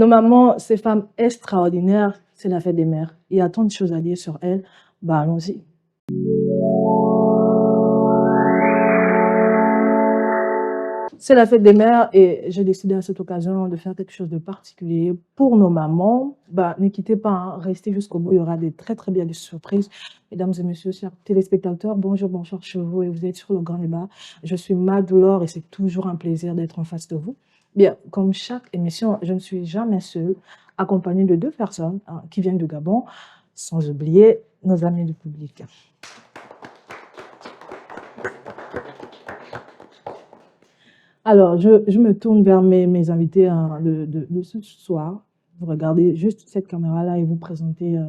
nos mamans, ces femmes extraordinaires, c'est la fête des mères. Il y a tant de choses à dire sur elles. Bah, allons-y. C'est la fête des mères et j'ai décidé à cette occasion de faire quelque chose de particulier pour nos mamans. Bah, ne quittez pas, hein, restez jusqu'au bout, il y aura des très belles surprises. Mesdames et messieurs, chers téléspectateurs, bonjour, bonsoir chez vous et vous êtes sur le grand débat. Je suis Madoulor et c'est toujours un plaisir d'être en face de vous. Bien, comme chaque émission, je ne suis jamais seule, accompagnée de 2 personnes hein, qui viennent du Gabon, sans oublier nos amis du public. Alors, je me tourne vers mes invités hein, de ce soir. Vous regardez juste cette caméra-là et vous présentez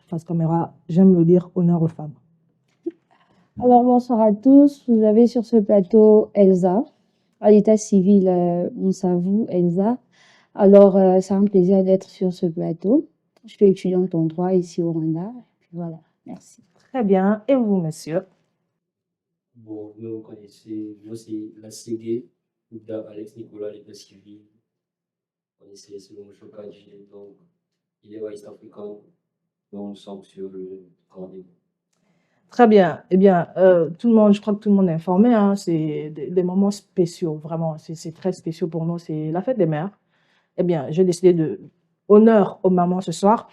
face caméra, j'aime le dire, honneur aux femmes. Alors, bonsoir à tous. Vous avez sur ce plateau Elsa, à l'état civil, on s'avoue, Elsa. Alors, c'est un plaisir d'être sur ce plateau. Je suis étudiante en droit ici au Rwanda. Voilà, merci. Très bien. Et vous, monsieur? Bon, vous connaissez, moi c'est la CD, Alex Nicolas, l'état civil. Vous connaissez, c'est le Mouchokadji, donc il est West Africain, donc nous sommes sur le grand débat. Très bien. Eh bien, tout le monde, je crois que tout le monde est informé. Hein, c'est des moments spéciaux, vraiment. C'est très spéciaux pour nous. C'est la fête des mères. Eh bien, j'ai décidé de honneur aux mamans ce soir.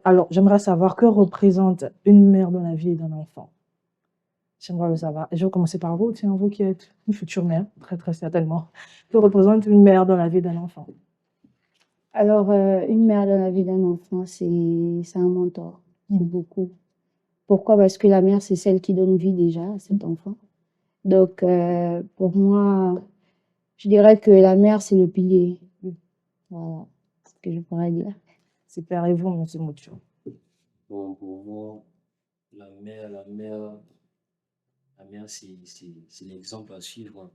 Alors, j'aimerais savoir que représente une mère dans la vie d'un enfant. J'aimerais le savoir. Et je vais commencer par vous, tiens, vous qui êtes une future mère, très certainement. Que représente une mère dans la vie d'un enfant? Alors, une mère dans la vie d'un enfant, c'est un mentor. C'est beaucoup. Pourquoi? Parce que la mère, c'est celle qui donne vie déjà à cet enfant. Donc, pour moi, je dirais que la mère, c'est le pilier. Voilà ce que je pourrais dire. Super. Et vous, monsieur Moucho? Bon, pour moi, la mère, c'est l'exemple à suivre.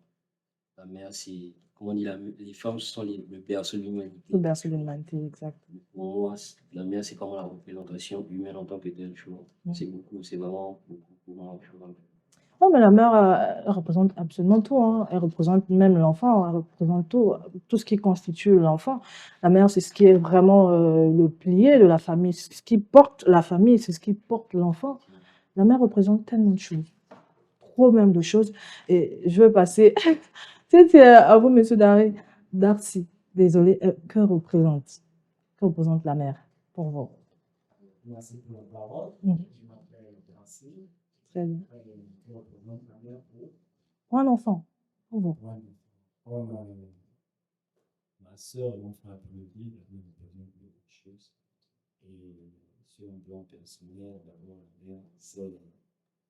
La mère, c'est, comment on dit, les femmes sont le berceau de l'humanité. Le berceau de l'humanité, exact. Pour moi, la mère, c'est comme la représentation humaine en tant que telle chose. C'est beaucoup, c'est vraiment beaucoup pour moi. Non, mais la mère, elle représente absolument tout. Hein. Elle représente même l'enfant, elle représente tout ce qui constitue l'enfant. La mère, c'est ce qui est vraiment le pilier de la famille, c'est ce qui porte la famille, c'est ce qui porte l'enfant. La mère représente tellement de choses, trop même de choses. Et je vais passer à vous, monsieur Darcy. Désolé, que représente la mère pour vous? Merci pour la parole. Mhm. Je m'appelle Darcy. Très bien. Je représente la mère Pour un enfant, pour vous. Comme ma soeur et mon frère pour le dire, il y a beaucoup de choses. Et sur un plan personnel, d'abord, la mère, c'est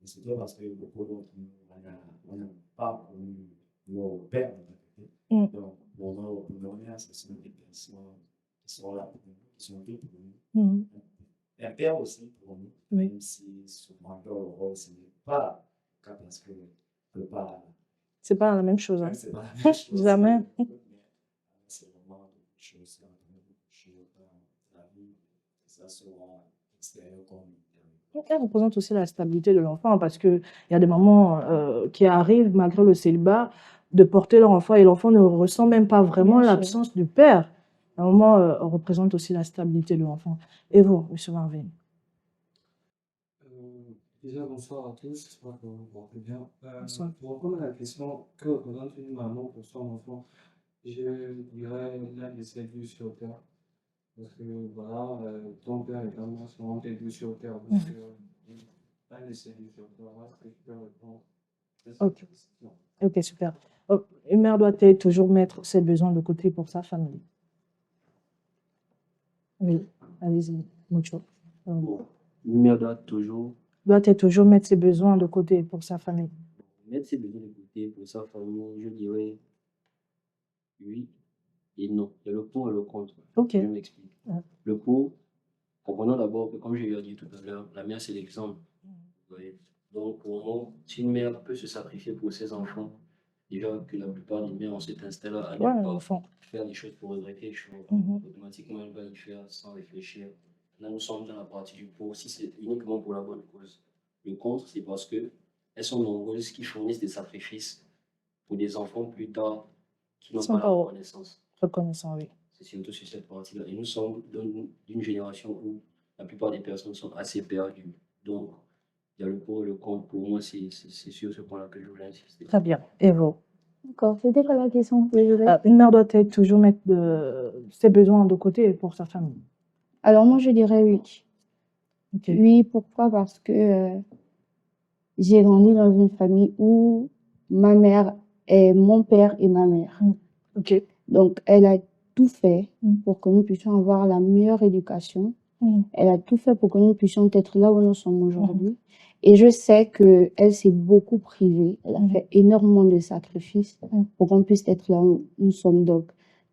surtout parce que beaucoup d'autres on n'a pas connu nos pères de la côté. Donc, nos mères, ce sont des personnes qui sont là pour nous, qui sont là pour nous. Un père aussi pour nous, même si souvent le rôle, ce n'est pas parce que le pas. C'est pas la même chose. Hein. C'est pas la même chose. Jamais. C'est vraiment beaucoup de choses, dans la vie, que ça soit extérieur comme intérieur. Elle représente aussi la stabilité de l'enfant parce qu'il y a des moments qui arrivent, malgré le célibat, de porter leur enfant et l'enfant ne ressent même pas vraiment l'absence du père. À un moment, on représente aussi la stabilité de l'enfant. Et vous, M. Marvin? Déjà, bonsoir à tous, j'espère que vous portez bien. Pour répondre à la question, que représente une maman pour son enfant, je dirais l'un de ses vues sur terre. Parce que voilà, ton père et ta mère sont tes vues sur terre. Donc, l'un de ses vues sur terre, voilà ce que je peux répondre. Ok, super. Une mère doit-elle toujours mettre ses besoins de côté pour sa famille? Oui, allez-y, Mucho. Une mère Doit-elle toujours mettre ses besoins de côté pour sa famille? Mettre ses besoins de côté pour sa famille, je dirais oui et non. Il y a le pour et le contre. Ok. Je m'explique. Le pour, comprenons d'abord que, comme je l'ai dit tout à l'heure, la mère, c'est l'exemple. Donc, pour moi, si une mère peut se sacrifier pour ses enfants, déjà que la plupart des mères ont cet instinct-là à ne pas faire des choses pour regretter les choses, automatiquement, elle va y faire sans réfléchir. Là, nous sommes dans la partie du pour, si c'est uniquement pour la bonne cause. Le contre, c'est parce que elles sont nombreuses qui fournissent des sacrifices pour des enfants plus tard qui n'ont pas la reconnaissance. Reconnaissant, oui. C'est surtout sur cette partie-là. Et nous sommes d'une génération où la plupart des personnes sont assez perdues. Donc, il y a le pour et le contre. Pour moi, c'est sur ce point-là que je voulais insister. Très bien. Et vous? D'accord. C'était quoi la question? Désolée. Une mère doit-elle toujours mettre ses besoins de côté pour sa famille? Alors moi, je dirais oui. Ok. Oui, pourquoi? Parce que j'ai grandi dans une famille où ma mère est mon père et ma mère. Ok. Donc, elle a tout fait Mm. pour que nous puissions avoir la meilleure éducation. Mm. Elle a tout fait pour que nous puissions être là où nous sommes aujourd'hui. Et je sais qu'elle s'est beaucoup privée. Elle a fait énormément de sacrifices pour qu'on puisse être là où nous sommes. Donc,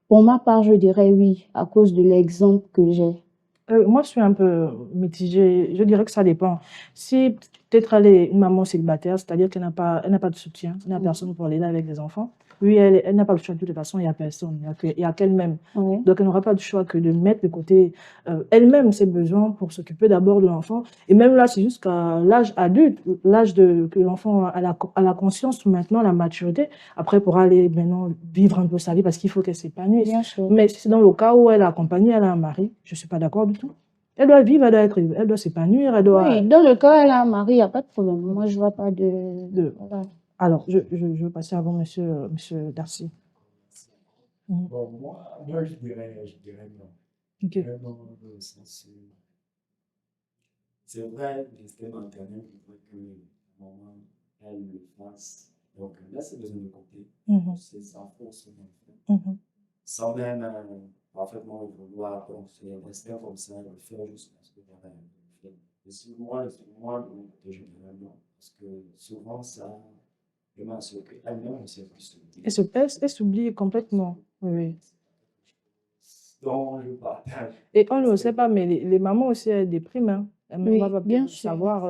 pour ma part, je dirais oui, à cause de l'exemple que j'ai. Moi, je suis un peu mitigée. Je dirais que ça dépend. Si peut-être une maman célibataire, c'est-à-dire qu'elle n'a pas de soutien, elle n'a personne pour l'aider avec des enfants. Oui, elle n'a pas le choix de toute façon, il n'y a personne, il y a qu'elle-même. Oui. Donc, elle n'aura pas de choix que de mettre de côté elle-même ses besoins pour s'occuper d'abord de l'enfant. Et même là, c'est jusqu'à l'âge adulte, l'âge que l'enfant a la conscience, maintenant, la maturité. Après, pour aller maintenant vivre un peu sa vie parce qu'il faut qu'elle s'épanouisse. Bien sûr. Mais si c'est dans le cas où elle est accompagnée, elle a un mari, je ne suis pas d'accord du tout. Elle doit vivre, elle doit s'épanouir, elle doit... Oui, dans le cas où elle a un mari, il n'y a pas de problème. Moi, je ne vois pas de... Voilà. Alors, je veux passer avant monsieur Darcy. Bon, moi je dirais non. Ok. Je dirais non, dans le sens où c'est vrai, le système maternel voudrait que maman, elle le fasse. Donc, là, c'est besoin de côté. C'est en force, sans même parfaitement vouloir. Donc, c'est rester comme ça, le faire juste parce que voilà, le fait. Et si moi, de mon côté, je dirais non. Parce que souvent, ça, je m'assure qu'elle-même, elle sait plus. Elle s'oublie complètement. Oui, oui. Donc, je partage. Et on ne le sait pas, mais les mamans aussi, elles dépriment. Hein. Elles ne Oui, vont pas bien sûr. savoir.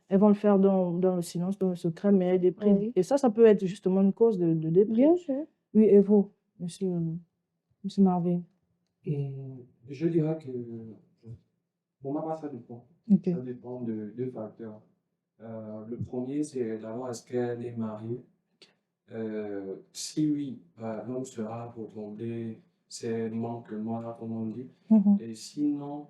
Elles vont le faire dans le silence, dans le secret, mais elles dépriment. Oui. Et ça peut être justement une cause de déprime. Bien sûr. Oui, et vous, monsieur Marvin? Je dirais que pour ma part, ça dépend. Ok. Ça dépend de deux facteurs. Le premier, c'est d'abord est-ce qu'elle est mariée. Si oui, l'homme sera pour combler ses manquements, comme on dit. Et sinon,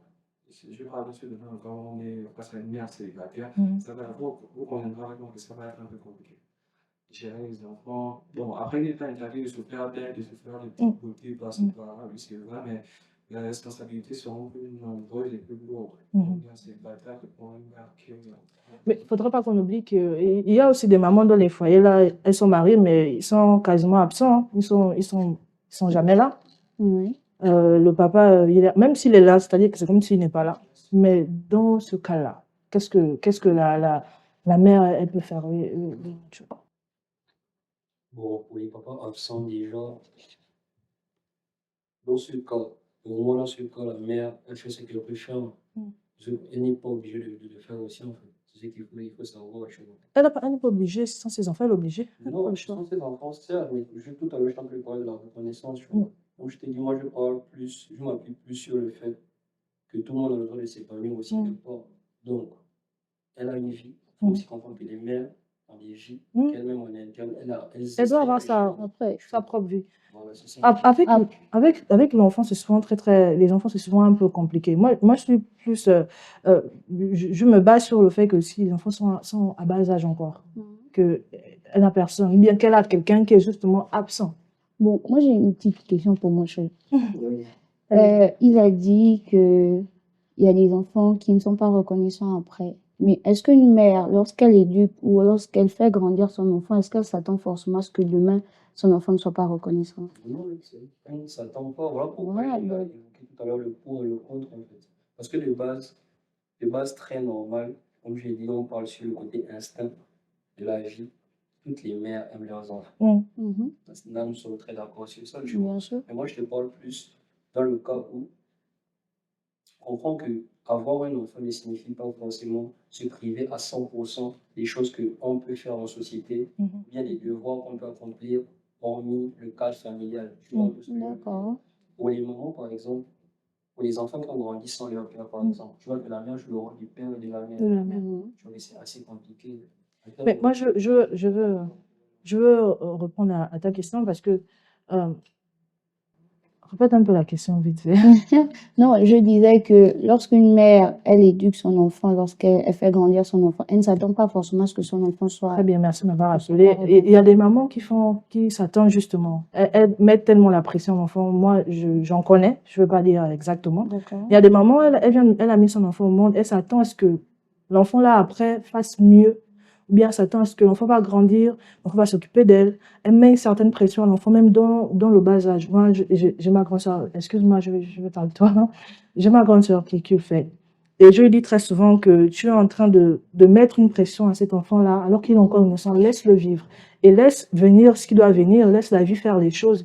je parle de ceux de nous, quand on est presque une mère célibataire, ça va vous conviendrez avec moi que ça va être un peu compliqué. Gérer les enfants. Bon, après, il n'est pas interdit de se faire d'aide, de se faire des petits côtés par-ci par-là, oui, c'est vrai, mais les responsabilités seront plus nombreuses et plus lourdes. Donc, c'est pas ça que pour une mère qui Mais il ne faudrait pas qu'on oublie qu'il y a aussi des mamans dans les foyers, là, elles sont mariées, mais ils sont quasiment absents. Hein. Ils sont jamais là. Oui. Le papa, même s'il est là, c'est-à-dire que c'est comme s'il n'est pas là. Mais dans ce cas-là, qu'est-ce que la mère, elle peut faire? Bon, pour les papas absents, déjà, dans ce cas, pour moi, dans ce cas, la mère, elle fait ce qu'elle peut faire. Elle n'est pas obligée de le faire aussi, en fait. C'est ce il faut savoir, tu vois. Elle n'est pas obligée, sans ses enfants, elle est obligée. Non, sans ses enfants, certes, mais tout à l'heure, je t'en parler de la reconnaissance, tu vois. Comme je t'ai dit, moi, je m'appuie plus sur le fait que tout le monde a le droit de s'épanouir aussi quelque part. Donc, elle a une vie. Il faut aussi comprendre que les mères ont des vies qu'elles-mêmes en interne. Elle doit avoir sa propre vie. Voilà, c'est ça. Avec l'enfant, c'est souvent les enfants, c'est souvent un peu compliqué. Moi, je suis plus, je me base sur le fait que si les enfants sont à bas âge encore, qu'elle n'a personne, ou bien qu'elle a quelqu'un qui est justement absent. Bon, moi, j'ai une petite question pour mon chéri. Il a dit qu'il y a des enfants qui ne sont pas reconnaissants après. Mais est-ce qu'une mère, lorsqu'elle éduque ou lorsqu'elle fait grandir son enfant, est-ce qu'elle s'attend forcément à ce que demain, son enfant ne soit pas reconnaissant? Non, elle ne s'attend pas. Voilà pourquoi Ouais, j'ai évoqué tout à l'heure le pour et le contre, en fait. Parce que de base très normales, comme je l'ai dit, on parle sur le côté instinct de la vie. Toutes les mères aiment leurs enfants. Là, nous sommes très d'accord sur ça, tu vois. Bien sûr. Mais moi, je te parle plus dans le cas où on comprend que avoir un enfant ne signifie pas forcément se priver à 100% des choses qu'on peut faire en société, ou bien des devoirs qu'on peut accomplir, hormis le cadre familial. Tu vois un peu ce que je veux dire. D'accord. Pour les mamans, par exemple, pour les enfants qui ont grandi sans leur père, par exemple, tu vois que la mère joue le rôle du père et de la mère. Tu vois que c'est assez compliqué. Mais moi, je veux répondre à ta question parce que Répète un peu la question vite fait. Non, je disais que lorsqu'une mère, elle éduque son enfant, lorsqu'elle fait grandir son enfant, elle ne s'attend pas forcément à ce que son enfant Très soit bien, merci de m'avoir soit rappelé. Et il y a reconnu. des mamans qui s'attendent justement. Elles mettent tellement la pression à l'enfant. Moi, j'en connais, je ne veux pas dire exactement. D'accord. Il y a des mamans, elle a mis son enfant au monde, elle s'attend à ce que l'enfant là après fasse mieux. Ou bien elle s'attend à ce que l'enfant va grandir, l'enfant va s'occuper d'elle. Elle met une certaine pression à l'enfant, même dans le bas âge. Moi, j'ai ma grande soeur, excuse-moi, je vais parler de toi. J'ai ma grande soeur qui le fait. Et je lui dis très souvent que tu es en train de mettre une pression à cet enfant-là, alors qu'il est encore innocent. Laisse-le vivre. Et laisse venir ce qui doit venir. Laisse la vie faire les choses.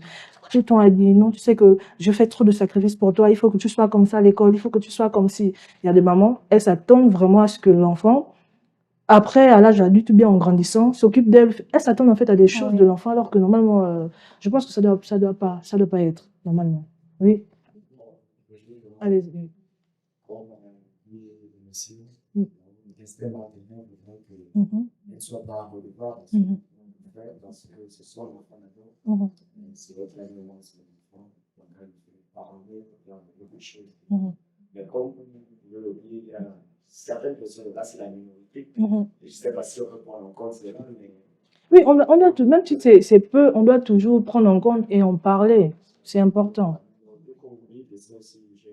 Tu t'en as dit, non, tu sais que je fais trop de sacrifices pour toi. Il faut que tu sois comme ça à l'école. Il faut que tu sois comme si. Il y a des mamans, elles s'attendent vraiment à ce que l'enfant, après, à l'âge adulte, bien en grandissant, s'occupe d'elle. Elles s'attendent en fait à des choses de Oui. l'enfant, alors que normalement, je pense que ça doit pas être, normalement. Oui, allez-y. Comme dit le monsieur, Mm. rester maintenant, il faudrait Mhm, qu'elle ne soit pas redevable mhm, parce que ce soit l'enfant d'abord, mhm, c'est votre aliments, c'est l'enfant, donc elle peut parler, faire beaucoup de choses. mhm, Mais comme je le dis, il y a certaines personnes, là c'est la minorité, mhm. je ne sais pas si on peut prendre en compte cela, mais Oui, on doit tout, même si c'est peu, on doit toujours prendre en compte et en parler. C'est important. comme vous dites, et ça aussi, je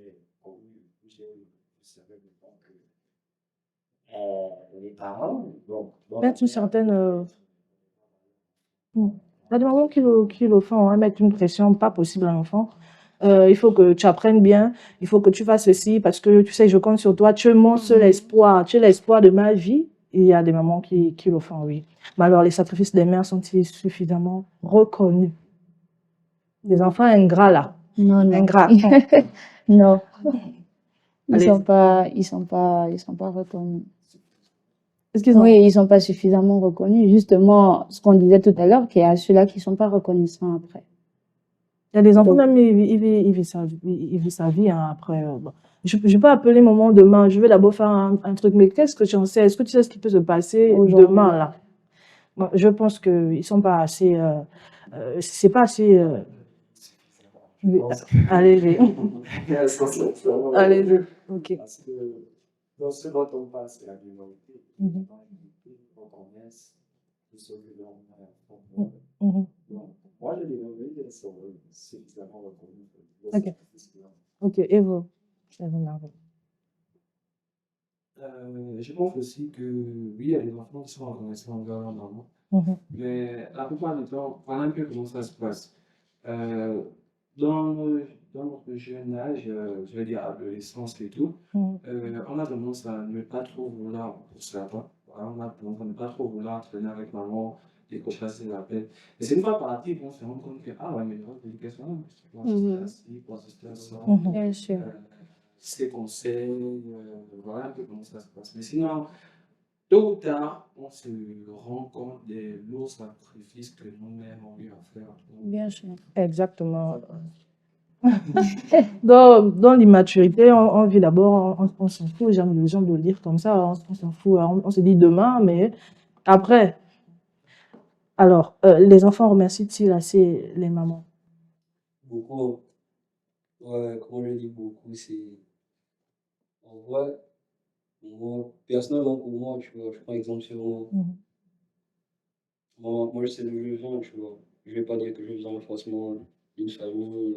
savais maintenant que les parents, bon, Mettre une certaine. Il y a des mamans qui le font, hein, mettre une pression pas possible à l'enfant. Il faut que tu apprennes bien, il faut que tu fasses ceci parce que tu sais, je compte sur toi, tu es mon seul espoir, tu es l'espoir de ma vie. Il y a des mamans qui le font, oui. Mais alors, les sacrifices des mères sont-ils suffisamment reconnus? Les enfants ingrats, là. Non, non. Ingrats. Non. Ils Allez, sont pas reconnus. excuse-moi. Oui, ils sont pas suffisamment reconnus. Justement, ce qu'on disait tout à l'heure, qu'il y a ceux-là qui sont pas reconnaissants après. Il y a des enfants, Donc, même, ils vivent sa vie hein, après. Bon. Je ne vais pas appeler maman demain, je vais d'abord faire un truc, mais qu'est-ce que tu en sais? Est-ce que tu sais ce qui peut se passer aujourd'hui, demain, là? Moi, je pense qu'ils sont pas assez. C'est pas assez. je pense Allez, qu'il y a essentiellement allez, ok. parce que dans ce dont on parle, c'est la minorité. Mhm, Dans la minorité, quand on laisse tout ce que l'on a, mhm. donc, moi, je dirais oui, ils sont suffisamment reconnus pour le Ok, sacrifice. ok. Et vous? Et vous, Margot? Je pense aussi que oui, il y a des enfants qui sont reconnaissants envers leur maman, Mhm, mais la plupart du temps, voilà un peu comment ça se passe. Euh, dans, dans notre jeune âge, je veux dire adolescence et tout, mhm, on a tendance à ne pas trop vouloir pour cela. Voilà, on a tendance à ne pas trop vouloir traîner avec maman, décrocher ses appels. Et c'est une fois parti qu'on se rend compte que, ah ouais, mais il y a une question, pour ci, pour ça. mhm. bien sûr. Ses conseils, voilà un peu comment ça se passe. Mais sinon, tôt ou tard, on se rend compte des lourds sacrifices que nos mères ont eu à faire. Bien sûr. Exactement. Dans l'immaturité, on vit d'abord, on s'en fout, j'aime les gens de le dire comme ça, on s'en fout, on se dit demain, mais après, alors, les enfants remercient-ils assez les mamans? Beaucoup, ouais, comme je dis beaucoup, c'est. En vrai, moi, personnellement, pour moi, tu vois, je prends exemple sur moi. Mhm, Moi, je sais d'où je viens, tu vois. Je vais pas dire que je viens forcément d'une famille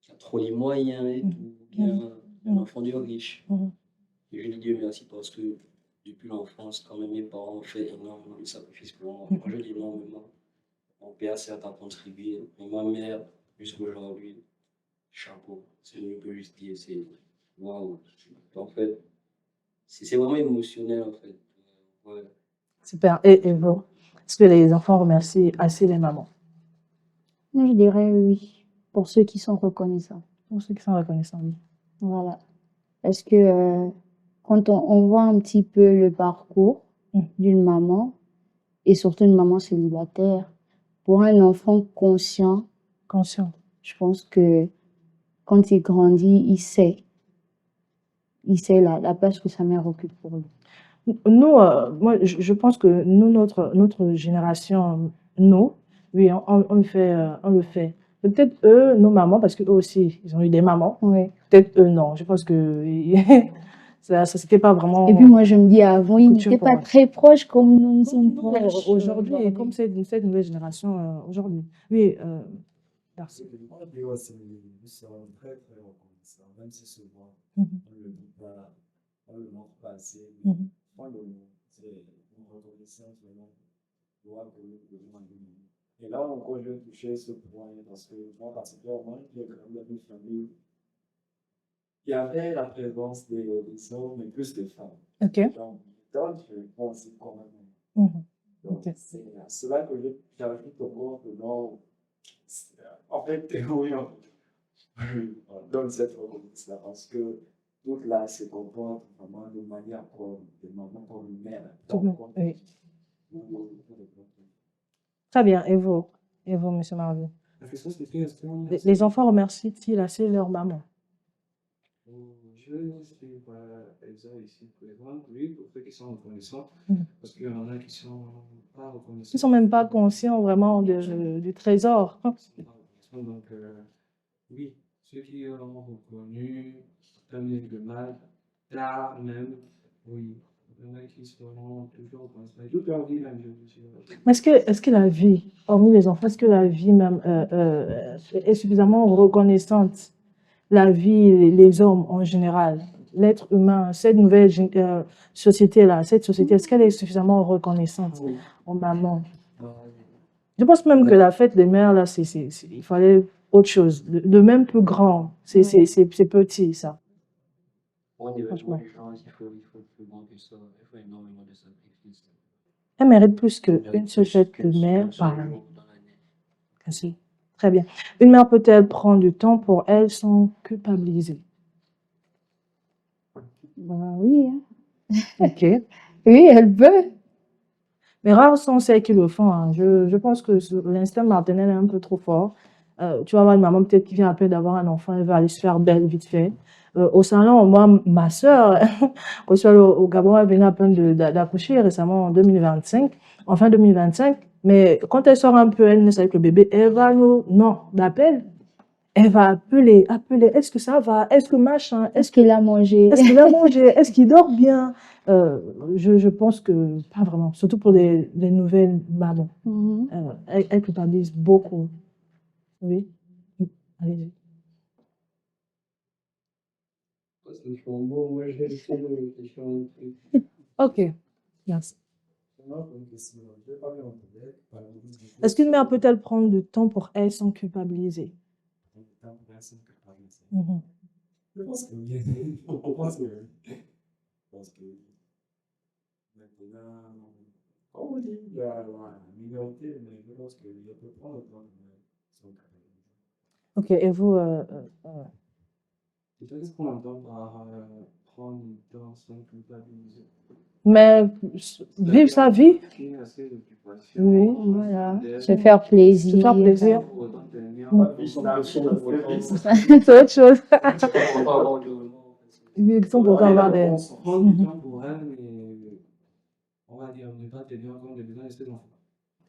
qui a trop les moyens et mhm, tout, bien un mhm, enfant de riche. mhm, Et je dis Dieu merci parce que depuis l'enfance, quand même, mes parents ont fait énormément de sacrifices pour moi. Moi, je dis énormément. Mon père, certes, a contribué, mais ma mère, jusqu'à aujourd'hui, chapeau. C'est ce que je peux juste dire, c'est waouh. En fait, c'est vraiment émotionnel, en fait. Ouais. super. Et vous? Est-ce que les enfants remercient assez les mamans? Moi, je dirais oui, pour ceux qui sont reconnaissants. Pour ceux qui sont reconnaissants, oui. Voilà. Parce que quand on voit un petit peu le parcours Mhm. d'une maman, et surtout une maman célibataire, pour un enfant conscient, Conscient. je pense que quand il grandit, il sait la place que sa mère occupe pour lui. Nous, moi, je pense que nous, notre génération, nous, oui, on le fait, on le fait. Peut-être eux, nos mamans, parce qu'eux aussi, ils ont eu des mamans. Oui. Peut-être eux, non. Je pense que ça c'était pas vraiment Et puis moi, je me dis, avant, ils coutume n'étaient pour pas eux. très proches comme nous ne sommes Non, proches aujourd'hui, comme cette nouvelle génération aujourd'hui. Oui, Darcy. Moi, je dis, ouais, nous sommes très, très reconnaissants, même si souvent Mhm, on ne le dit pas, on ne le montre pas assez, mais mhm. on le montre. C'est une reconnaissance vraiment loi pour le gouvernement de l'Union. Et là encore, je vais toucher ce point parce que moi, particulièrement, j'ai quand même une famille qui avait la présence des hommes et plus des femmes. Ok. Donc, je pense quand même. Mhm, Donc, ok. c'est à cela que j'ajoute encore que non, en fait, oui, on donne cette reconnaissance parce que toute là se comporte vraiment de manière comme des mamans, comme une mère. Tout Donc, bien. Oui. Très bien. Et vous, Monsieur Marvin? La question, c'était est-ce qu'on Les enfants remercient-ils assez leur maman? Je suis Elsa ici présente, oui, pour ceux qui sont reconnaissants, Mhm. parce qu'il y en a qui sont pas Ils reconnaissants. sont même pas conscients vraiment du trésor. Ils sont pas reconnaissants, donc oui, ceux qui ont reconnu, tant bien que mal, tard même, oui. Il y en a qui seront toujours reconnaissants. Et toute leur vie, même, je suis. Mais est-ce que la vie, hormis les enfants, est-ce que la vie même est suffisamment reconnaissante? La vie, les hommes en général, l'être humain, cette nouvelle société-là, cette société, est-ce qu'elle est suffisamment reconnaissante Oui. aux mamans? Je pense même que la fête des mères, là, il fallait autre chose, de même plus grand. C'est petit, ça. Pour un événement Franchement. du genre, il faut plus grand que ça. Il faut énormément de sacrifices. Elle mérite plus Elle qu'une mérite seule plus fête qu'un de mère seul par année. jour dans l'année. Merci. Très bien. Une mère peut-elle prendre du temps pour elle sans culpabiliser? Bah oui, hein. Ok. Oui, elle peut. Mais rares sont celles qui le font, hein. Je pense que l'instinct maternel est un peu trop fort. Tu vas avoir une maman peut-être qui vient à peine d'avoir un enfant, elle va aller se faire belle vite fait. Au salon, moi, ma sœur, au Gabon, elle venait à peine d'accoucher récemment en 2025, en fin 2025. Mais quand elle sort un peu, elle naît avec le bébé, elle va nous, non, d'appel. Elle va appeler, est-ce que ça va? Est-ce que machin? Est-ce qu'il a mangé? Est-ce qu'il a mangé? Est-ce qu'il dort bien? Je pense que pas vraiment, surtout pour les nouvelles mamans. Mhm. Elles culpabilisent beaucoup. Oui, allez-y. C'est un bon, moi, je vais essayer de réfléchir un truc. Ok, merci. Maintenant, pour une question, je vais parler en peut-être, par exemple, Est-ce qu'une mère peut-elle prendre du temps pour elle sans culpabiliser? du temps pour personne que par exemple. Mhm. Je pense que oui. Je pense que oui. Parce que maintenant, comme on dit, il y a la minorité, mais je pense qu'il peut prendre le temps de son capacité. Ok, et vous, Et toi, qu'est-ce qu'on entend par prendre du temps sans culpabiliser? mais vivre sa vie? Qui a assez d'occupation, Oui. Voilà. d'être Se faire plaisir. Se faire plaisir. pour autant tenir Mm. compte de son C'est autre chose. On va avoir du remords. Ils sont pourtant avoir des... prendre du temps pour elle, mais on va dire ne pas tenir compte des besoins de ses enfants.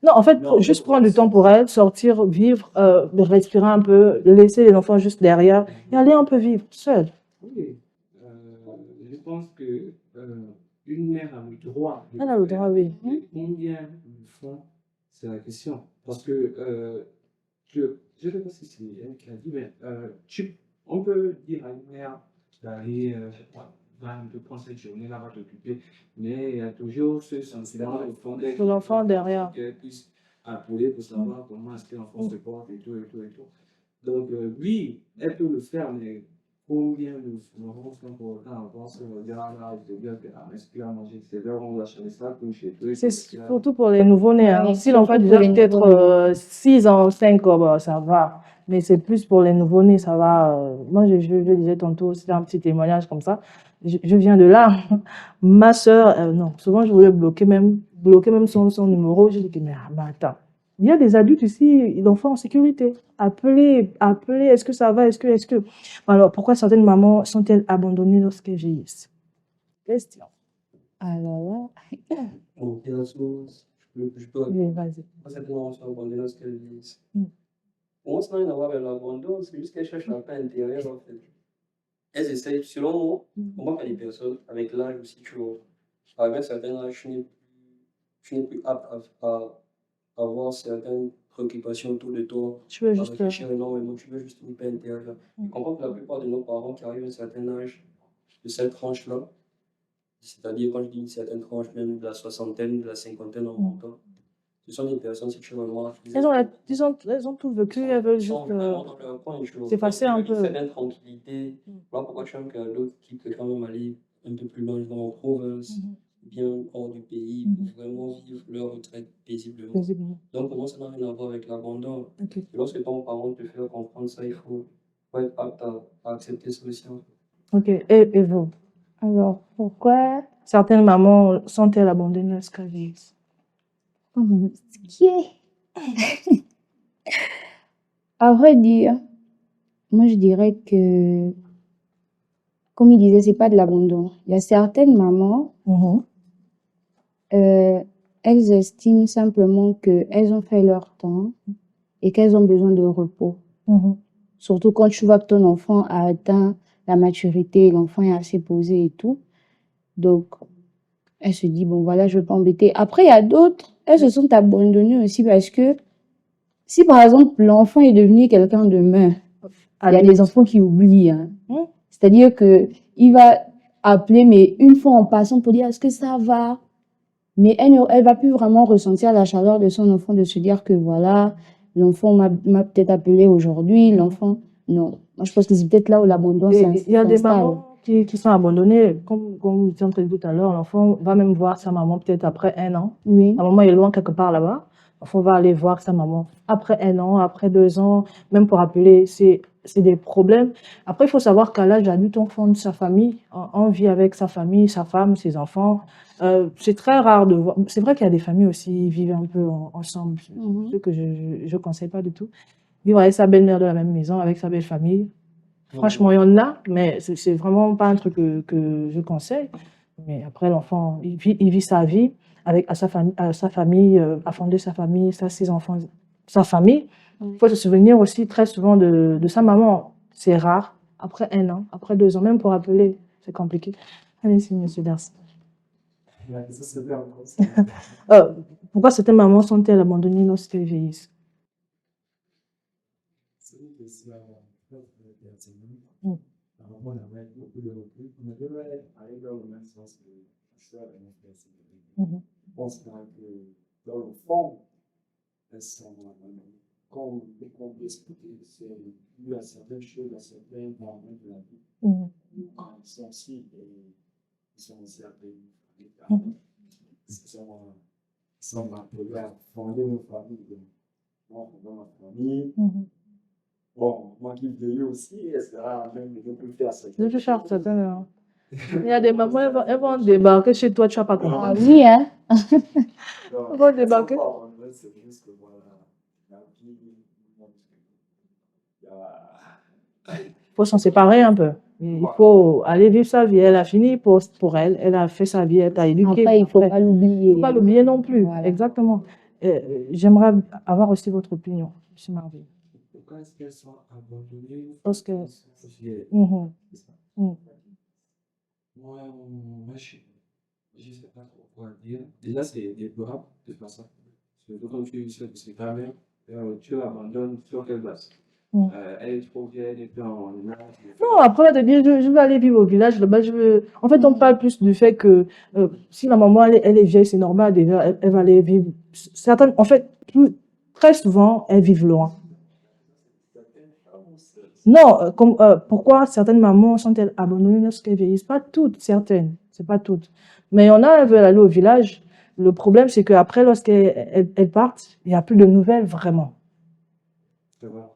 Non, en fait, Non, juste je prendre du pense. temps pour elle, sortir, vivre, respirer un peu, laisser les enfants juste derrière et aller un peu vivre seule. Oui, je pense que une mère a le droit de Elle le a le faire. droit, oui. Mais combien le font, c'est la question. Parce que je ne sais pas si c'est elle qui a dit, mais on peut dire à une mère d'aller, va un peu prendre cette journée-là, va t'occuper, mais il y a toujours ce sentiment au fond d'elle. Pour l'enfant derrière. Qu'elle puisse appeler pour savoir comment est-ce que l'enfant se porte et tout, et tout, et tout. Donc, oui, elle peut le faire, mais combien nous ferons pour autant avant ce regard-là de dire que est-ce qu'il a mangé ses heures, on va chercher ça, comme chez toi. C'est surtout pour les nouveau-nés, hein. Oui, Si l'enfant a surtout déjà pour les peut-être 6 ans, 5 ans, bah, ça va. Mais c'est plus pour les nouveau-nés, ça va. Moi, je disais tantôt, c'était un petit témoignage comme ça. Je viens de là. Ma sœur, non, souvent je voulais bloquer même son numéro. Je dis, mais attends, il y a des adultes ici, l'enfant en sécurité. Appelez, est-ce que ça va, est-ce que... Alors, pourquoi certaines mamans sont-elles abandonnées lorsqu'elles vieillissent? Question. Alors là, Bon, il y a la chose, je peux Oui, vas-y. pas simplement se abandonner lorsqu'elles vieillissent. Mm. Pour moi, ça n'a rien à voir avec l'abandon, c'est juste qu'elles cherchent la paix intérieure, en fait. Elles essayent, selon moi, pour moi, il y a des personnes, avec l'âge aussi, tu vois, avec un certain âge, tu n'es plus apte à avoir certaines préoccupations autour de toi, Tu veux à juste. réfléchir énormément, tu veux juste une paix intérieure. Je comprends que la plupart de nos parents qui arrivent à un certain âge, de cette tranche-là, c'est-à-dire quand je dis une certaine tranche, même de la soixantaine, de la cinquantaine en montant, ce sont des personnes, si tu veux voir, Elles ont tout vécu, elles veulent juste sont vraiment dans leur coin, tu vois. s'effacer un Une peu. certaine tranquillité. Voilà pourquoi tu aimes que l'autre qui peut quand même aller un peu plus loin dans la province, bien hors du pays, pour vraiment vivre leur retraite paisiblement. Paisiblement. Donc pour moi, ça n'a rien à voir avec l'abandon. Ok. Et lorsque ton parent te fait comprendre ça, il faut être apte à accepter ça aussi. Ok. Et vous? Alors, pourquoi? Certaines mamans sont-elles abandonnées lorsqu'elles vieillissent? Oh mon Dieu! À vrai dire, moi je dirais que, comme il disait, c'est pas de l'abandon. Il y a certaines mamans, elles estiment simplement qu'elles ont fait leur temps et qu'elles ont besoin de repos. Surtout quand tu vois que ton enfant a atteint la maturité, l'enfant est assez posé et tout. Donc, elle se dit, bon voilà, je vais pas embêter. Après, il y a d'autres, elles se sont abandonnées aussi parce que si par exemple l'enfant est devenu quelqu'un de main, il y a des enfants qui oublient. Hein. C'est-à-dire que il va appeler, mais une fois en passant pour dire est-ce que ça va? Mais elle va plus vraiment ressentir la chaleur de son enfant, de se dire que voilà, l'enfant m'a peut-être appelé aujourd'hui, l'enfant. Non. Moi, je pense que c'est peut-être là où l'abandon s'installe. Il y a des mamans qui sont abandonnées, comme vous disiez tout à l'heure, l'enfant va même voir sa maman peut-être après 1 an. Oui. La maman est loin quelque part là-bas. L'enfant va aller voir sa maman après 1 an, après 2 ans, même pour appeler, c'est des problèmes. Après, il faut savoir qu'à l'âge adulte, on fonde sa famille, on vit avec sa famille, sa femme, ses enfants. C'est très rare de voir. C'est vrai qu'il y a des familles aussi qui vivent un peu ensemble, ce que je ne conseille pas du tout. Vivre avec sa belle-mère de la même maison, avec sa belle famille. Franchement, il y en a, mais c'est vraiment pas un truc que je conseille. Mais après, l'enfant, il vit sa vie avec sa famille, a fondé sa famille, ses enfants, sa famille. Il faut se souvenir aussi très souvent de sa maman. C'est rare. Après 1 an, après 2 ans, même pour appeler, c'est compliqué. Allez-y, monsieur Ders. Pourquoi certaines mamans sont-elles abandonnées lorsqu'elles vieillissent? C'est une question très pertinente. On avait beaucoup de recul. On devrait aller dans le même sens que la sœur et mon frère. Je pense que dans le fond, elles sont comme on peut expliquer, c'est dû à certaines choses, à certains moments de la vie. Quand ils sont aussi, ils sont aussi appelés. Ils sont appelés à fonder nos familles. Moi, dans ma famille. Bon, moi qui vieillis aussi, est-ce que même je peux faire ça? Je cherche certaines. Il y a des mamans, elles vont débarquer chez toi, tu vas pas comprendre. Ah oui, hein? Elles vont débarquer. C'est juste que voilà, la vie, Il faut s'en séparer un peu. Il faut aller vivre sa vie. Elle a fini pour elle. Elle a fait sa vie, elle t'a éduqué. Après, il ne faut pas l'oublier. Il ne faut pas l'oublier non plus. Voilà. Exactement. J'aimerais avoir aussi votre opinion, M. Marvin. Pourquoi est-ce qu'elles sont abandonnées? Parce que. Moi, je ne sais pas trop quoi dire. Déjà, c'est déplorable de faire ça. Surtout quand tu sais que c'est ta mère, tu l'abandonnes sur quelle base? Elle est trop vieille, elle est plus en âge. Non, après, de dire, je veux aller vivre au village, là-bas, En fait, on parle plus du fait que si la maman, elle est vieille, c'est normal, déjà, elle va aller vivre. Certaines, en fait, très souvent, elles vivent loin. Non, pourquoi certaines mamans sont-elles abandonnées lorsqu'elles vieillissent? Pas toutes, certaines, c'est pas toutes. Mais il y en a, elles veulent aller au village. Le problème, c'est qu'après, lorsqu'elles partent, il n'y a plus de nouvelles vraiment.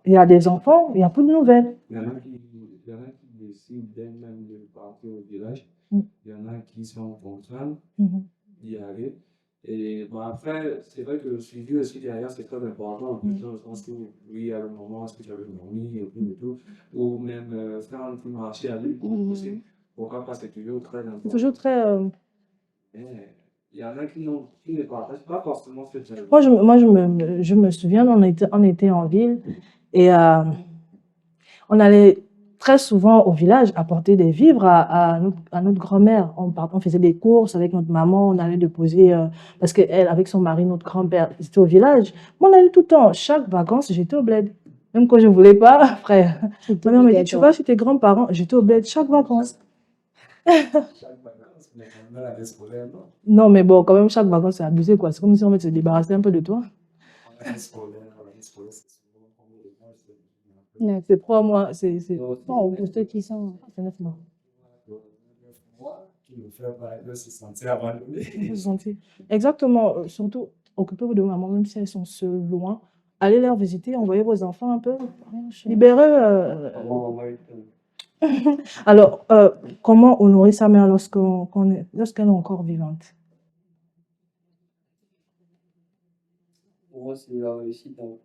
Il y a des enfants, il n'y a plus de nouvelles. Il y en a qui décident d'elles-mêmes de partir au village. Il y en a qui sont contraints d'y aller. Et bon, après, c'est vrai que le suivi aussi derrière, c'est très important. Dans le sens où, oui, à un moment, est-ce que tu avais dormi et tout. Ou même faire un petit marché à lui. Pourquoi pas, c'est toujours très important. C'est toujours très. Il y en a qui ne partagent pas forcément ce que tu as. Moi, je me souviens, on était en ville Et on allait très souvent au village apporter des vivres à notre grand-mère. On faisait des courses avec notre maman, on allait déposer, parce qu'elle, avec son mari, notre grand-père, ils étaient au village. Moi, on allait tout le temps. Chaque vacances, j'étais au bled. Même quand je ne voulais pas, frère. C'était Ma mère me dit, tu obligatoire. vas chez tes grands-parents. J'étais au bled chaque vacances. Chaque vacances, mais quand même, l'année scolaire, non. Non, mais bon, quand même, chaque vacances, c'est abusé, quoi. C'est comme si on veut se débarrasser un peu de toi. L'année scolaire, c'est souvent comme les mois, c'est un peu. 9 C'est 3 mois, c'est Donc, mois pour ceux qui sont. c'est 9 mois. Moi, qui me fait parler de se sentir abandonné. Vous vous sentez exactement, surtout occupez-vous de maman, même si elles sont seules, loin. Allez leur visiter, envoyez vos enfants un peu, libérez. maman, maman, Alors, comment honorer sa mère lorsqu'elle est encore vivante? pour moi, c'est la réussite. Hein.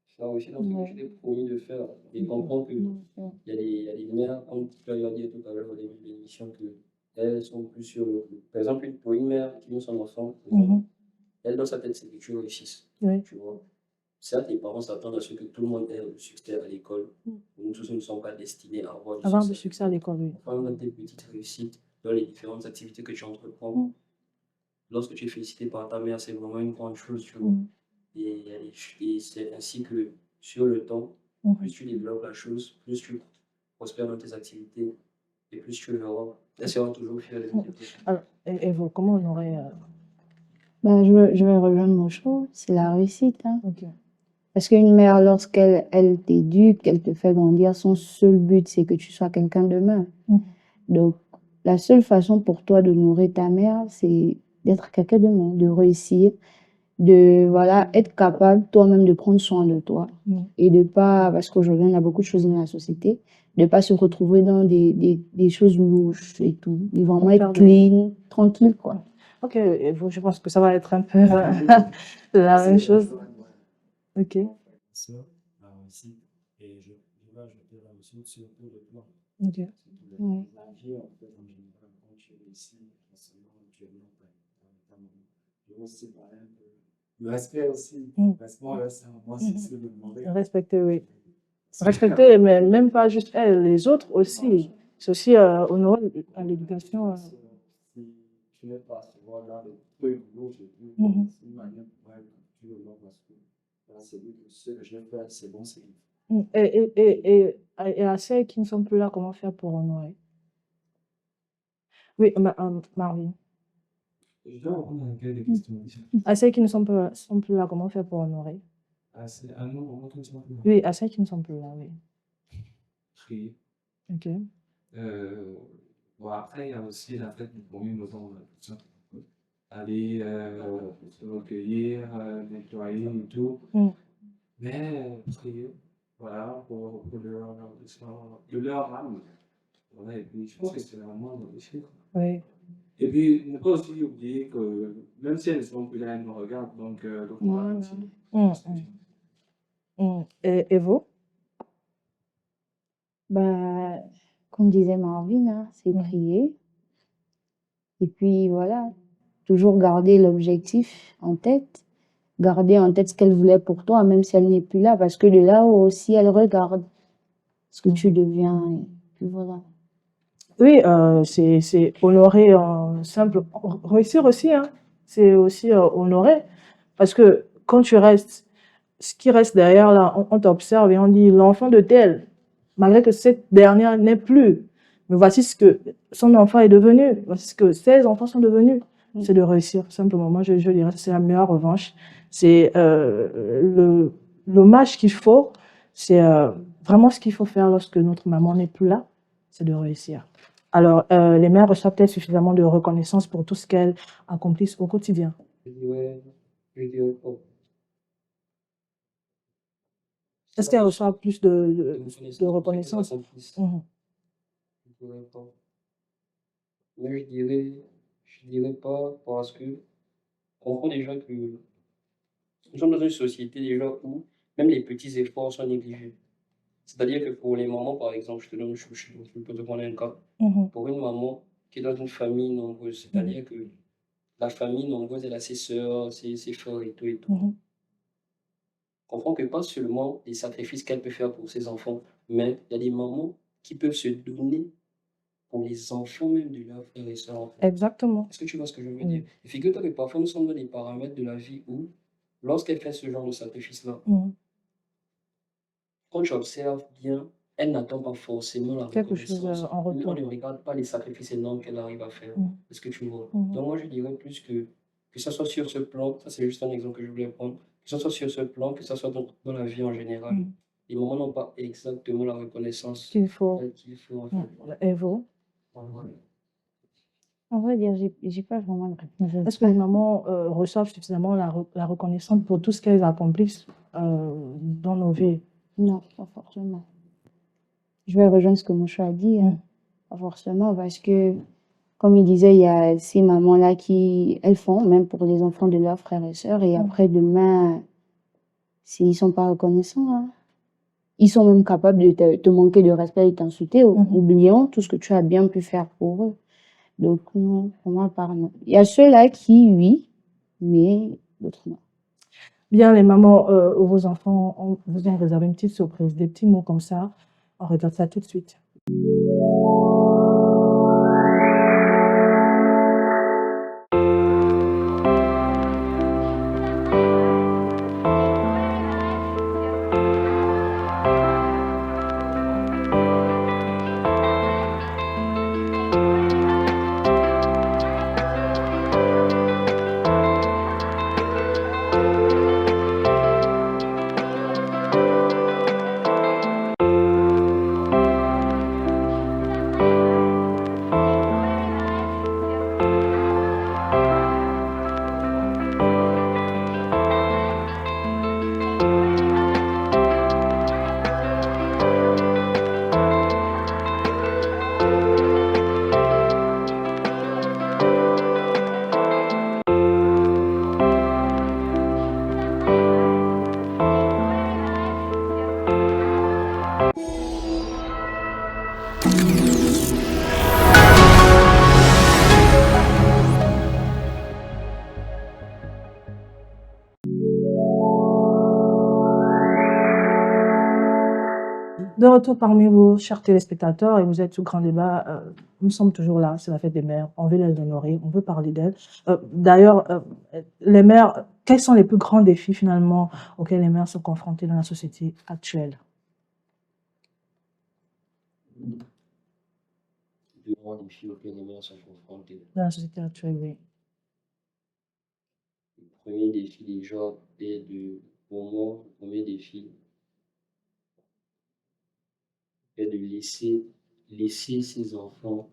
C'est la réussite dans ce que Ouais. je t'ai promis de faire. Et comprendre qu'il Ouais. y a des mères, comme tu l'as dit tout à l'heure au début de l'émission, que elles sont plus sur le. Par exemple, pour une mère qui aime son enfant, elle, dans sa tête, c'est que tu réussisses. Oui. Tu vois. Certes, les parents s'attendent à ce que tout le monde ait le succès à l'école. Nous tous ne sommes pas destinés à avoir du Avoir du succès. succès à l'école, oui. Enfin, dans tes petites réussites, dans les différentes activités que tu entreprends, lorsque tu es félicité par ta mère, c'est vraiment une grande chose, tu vois. Et c'est ainsi que sur le temps, plus tu développes la chose, plus tu prospères dans tes activités et plus tu verras. Elle sera toujours fière de toi. Alors, et vous, comment honorer Ben, je vais rejoindre mon choix, c'est la réussite. Hein. ok. Parce qu'une mère, lorsqu'elle t'éduque, elle te fait grandir, son seul but, c'est que tu sois quelqu'un demain. Donc, la seule façon pour toi de nourrir ta mère, c'est d'être quelqu'un demain, de réussir, de voilà, être capable toi-même de prendre soin de toi. Et de pas, parce qu'aujourd'hui, on a beaucoup de choses dans la société, de pas se retrouver dans des choses louches et tout. De vraiment Faire être clean, tranquille, quoi. Ok, et vous, je pense que ça va être un peu la même chose. Ok. Ça, la réussite. Et je vais ajouter la réussite sur tout le plan. Ok. Ouais. La vie, en fait, en général, quand tu réussis, forcément, tu es bien dans ta moment. Je veux aussi parler un peu. Le respect aussi. Respect, c'est un mot, c'est le demander. Respecter, oui. Respecter, mais même pas juste elle, les autres aussi. C'est aussi honorer à l'éducation. Si tu n'es pas souvent dans le truc louche et tout, c'est une manière pour elle, tu le vois parce que là, c'est lui que ce que je vais faire, c'est bon, c'est bon. Et à celles qui ne sont plus là, comment faire pour honorer? Oui, Marvin. Je dois répondre à quelle des questions? À celles qui ne sont plus là, comment faire pour honorer? Ah, c'est un nom, on continue. Oui, à celles qui ne sont plus là, oui. Prier. Ok. Bon, après, il y a aussi la fête du premier novembre, tout ça. Aller se recueillir, nettoyer et tout. Mais prier, voilà, pour de leur âme. Voilà, et puis je pense que c'est vraiment réfléchir. Oui. Et puis, ne pas aussi oublier que même si elles ne sont plus là, elles nous regardent, donc on va continuer. Et vous? Bah, comme disait Marvin, hein, c'est prier. Et puis voilà, toujours garder l'objectif en tête. Garder en tête ce qu'elle voulait pour toi, même si elle n'est plus là, parce que de là aussi, elle regarde ce que tu deviens. Et puis voilà. Oui, c'est honorer simple. Réussir aussi, hein. C'est aussi honorer. Parce que quand tu restes, ce qui reste derrière là, on t'observe et on dit l'enfant de tel, malgré que cette dernière n'est plus. Mais voici ce que son enfant est devenu. Voici ce que ses enfants sont devenus. C'est de réussir, simplement. Moi, je dirais que c'est la meilleure revanche. C'est l'hommage qu'il faut. C'est vraiment ce qu'il faut faire lorsque notre maman n'est plus là. C'est de réussir. Alors, les mères reçoivent-elles suffisamment de reconnaissance pour tout ce qu'elles accomplissent au quotidien? Je dirais pas. Est-ce qu'elles reçoivent plus de reconnaissance? Je dirais pas. Mais je dirais pas parce que on comprend déjà que nous sommes dans une société déjà où même les petits efforts sont négligés. C'est-à-dire que pour les mamans, par exemple, je peux te prendre un cas. Pour une maman qui est dans une famille nombreuse, c'est-à-dire que la famille nombreuse, elle a ses sœurs, ses frères et tout et tout. comprend que pas seulement les sacrifices qu'elle peut faire pour ses enfants, mais il y a des mamans qui peuvent se donner pour les enfants même de leurs frères et sœurs, en fait. Exactement. Est-ce que tu vois ce que je veux Oui. dire? Et figure-toi que parfois nous sommes dans des paramètres de la vie où, lorsqu'elle fait ce genre de sacrifice-là, quand tu observes bien, elle n'attend pas forcément la Quelque chose reconnaissance. en Ou on retour. ne regarde pas les sacrifices énormes qu'elle arrive à faire. Est-ce que tu vois? Mhm. Donc moi, je dirais plus que ça soit sur ce plan, ça c'est juste un exemple que je voulais prendre, que ça soit sur ce plan, que ça soit dans la vie en général. Les mamans n'ont pas exactement la reconnaissance Qu'il faut. qu'il faut, en fait. Et vous? On va dire, j'ai pas vraiment de réponse. Est-ce que les mamans reçoivent suffisamment la reconnaissance pour tout ce qu'elles accomplissent dans nos vies? Non, pas forcément. Je vais rejoindre ce que Moucha a dit, hein. Pas forcément, parce que, comme il disait, il y a ces mamans-là qui, elles font, même pour les enfants de leurs frères et sœurs, et après, demain, ils sont pas reconnaissants, hein. Ils sont même capables de te manquer de respect et de t'insulter, oubliant tout ce que tu as bien pu faire pour eux. Donc, non, pour moi, pas non. Il y a ceux-là qui, oui, mais d'autres non. Bien, les mamans ou vos enfants, on vous a réservé une petite surprise, des petits mots comme ça. On regarde ça tout de suite. De retour parmi vous, chers téléspectateurs, et vous êtes sous grand débat, nous sommes toujours là, c'est la fête des mères, on veut les honorer, on veut parler d'elles. D'ailleurs, les mères, quels sont les plus grands défis finalement auxquels les mères sont confrontées dans la société actuelle? Les grands défis auxquels les mères sont confrontées. Dans la société actuelle, oui. Le premier défi déjà est pour moi, le premier défi est de laisser ses enfants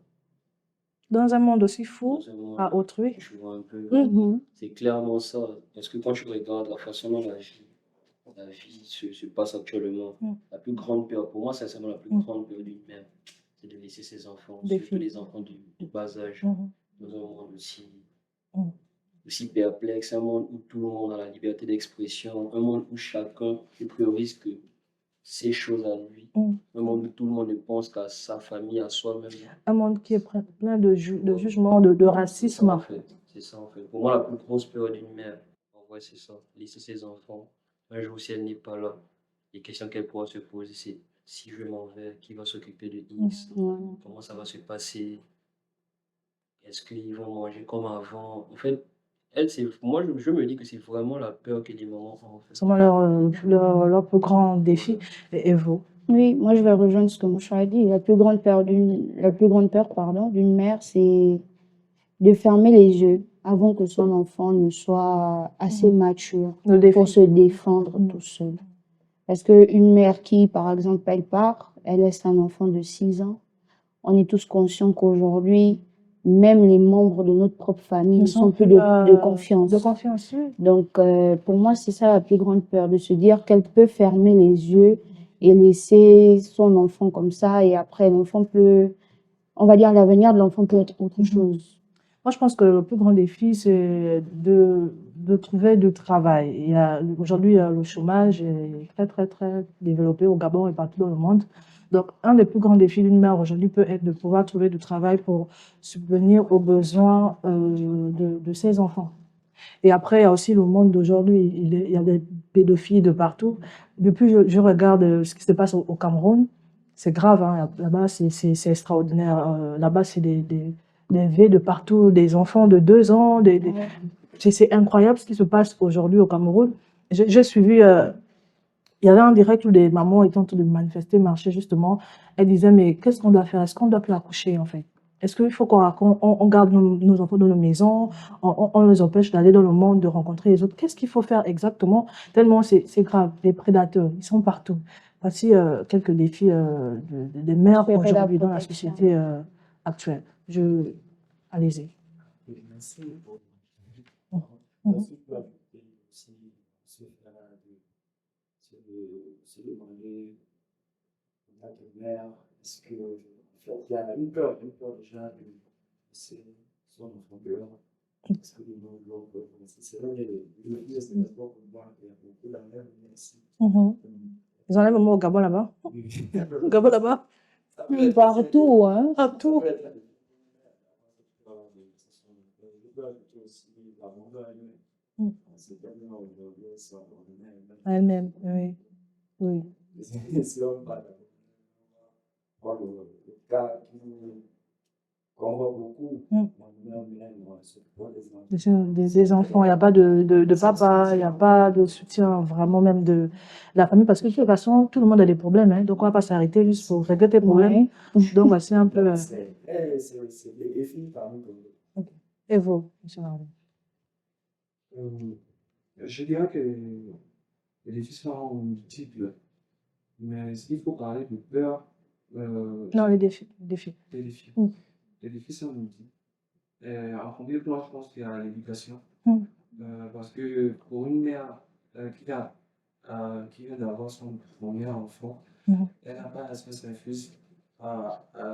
Dans un monde aussi fou dans un monde, à autrui. tu vois un peu, Mhm. c'est clairement ça. Parce que quand tu regardes la façon dont la vie se passe actuellement, la plus grande peur, pour moi, sincèrement, la plus grande peur d'une mère, c'est de laisser ses enfants, surtout les enfants de bas âge, dans un monde aussi perplexe, un monde où tout le monde a la liberté d'expression, un monde où chacun ne priorise que ses choses à lui, un monde où tout le monde ne pense qu'à sa famille, à soi-même. Un monde qui est plein de jugements, de racisme. C'est ça en fait. Pour moi, la plus grosse peur d'une mère, en vrai, c'est ça. Laisser ses enfants. Un jour, si elle n'est pas là, les questions qu'elle pourra se poser, c'est si je m'en vais, qui va s'occuper de X? Comment ça va se passer? Est-ce qu'ils vont manger comme avant? En fait, moi, je me dis que c'est vraiment la peur que les mamans ont. En fait. C'est vraiment leur plus grand défi. Et vous? Oui, moi je vais rejoindre ce que Moucha a dit. La plus grande peur d'une mère, c'est de fermer les yeux avant que son enfant ne soit assez mature pour se défendre tout seul. Parce qu'une mère qui, par exemple, elle part, elle laisse un enfant de 6 ans, on est tous conscients qu'aujourd'hui, même les membres de notre propre famille ne sont plus de confiance. De confiance, oui. Donc, pour moi, c'est ça la plus grande peur, de se dire qu'elle peut fermer les yeux et laisser son enfant comme ça, et après, l'enfant peut, on va dire, l'avenir de l'enfant peut être autre chose. Moi, je pense que le plus grand défi, c'est de trouver du travail. Aujourd'hui, le chômage est très, très, très développé au Gabon et partout dans le monde. Donc, un des plus grands défis d'une mère aujourd'hui peut être de pouvoir trouver du travail pour subvenir aux besoins de ses enfants. Et après, il y a aussi le monde d'aujourd'hui. Il y a des pédophiles de partout. Depuis, je regarde ce qui se passe au Cameroun. C'est grave, hein. Là-bas, c'est extraordinaire. Là-bas, c'est des V de partout, des enfants de 2 ans. C'est incroyable ce qui se passe aujourd'hui au Cameroun. J'ai suivi, il y avait un direct où des mamans étaient en train de manifester, marcher justement. Elles disaient, mais qu'est-ce qu'on doit faire? Est-ce qu'on doit plus accoucher, en fait? Est-ce qu'il faut qu'on garde nos enfants dans nos maisons, on les empêche d'aller dans le monde, de rencontrer les autres? Qu'est-ce qu'il faut faire exactement? Tellement c'est grave. Les prédateurs, ils sont partout. Voici quelques défis des mères Aspect de la aujourd'hui dans la protection. société actuelle. Allez-y. Oui, merci pour Mhm. Merci pour ajouter aussi ce fait-là se demander en tant que mère, est-ce que, en fait, il y a une peur déjà de laisser son enfant dehors. Parce que c'est vrai, le vieux, c'est d'abord pour moi, il y a beaucoup d'enlèvements ici. Mhm. Ils enlèvent le mot au Gabon là-bas. Oui. Au Gabon là-bas. Ça peut être Partout, hein. Partout. ça peut être la je peux ajouter aussi la montagne. Mm. C'est tellement aujourd'hui extraordinaire. Elle-même, oui. Oui. Si on parle le cas qu'on voit beaucoup, Mm. c'est pour les enfants. Des enfants, il n'y a pas de papa, il n'y a pas de soutien vraiment même de la famille, parce que de toute façon, tout le monde a des problèmes, hein, donc on ne va pas s'arrêter juste pour régler tes problèmes. Ouais. Donc, c'est un peu... C'est des défis parmi d'autres. Ok. Et vous, M. Marvin? Je dirais que les défis sont multiples, mais s'il faut parler de peur, Non, les défis. Les défis. les défis. Mm. Les défis sont multiples. En premier plan, je pense qu'il y a l'éducation. Mm. Parce que pour une mère qui vient d'avoir son premier enfant, Mhm. elle n'a pas la science infuse,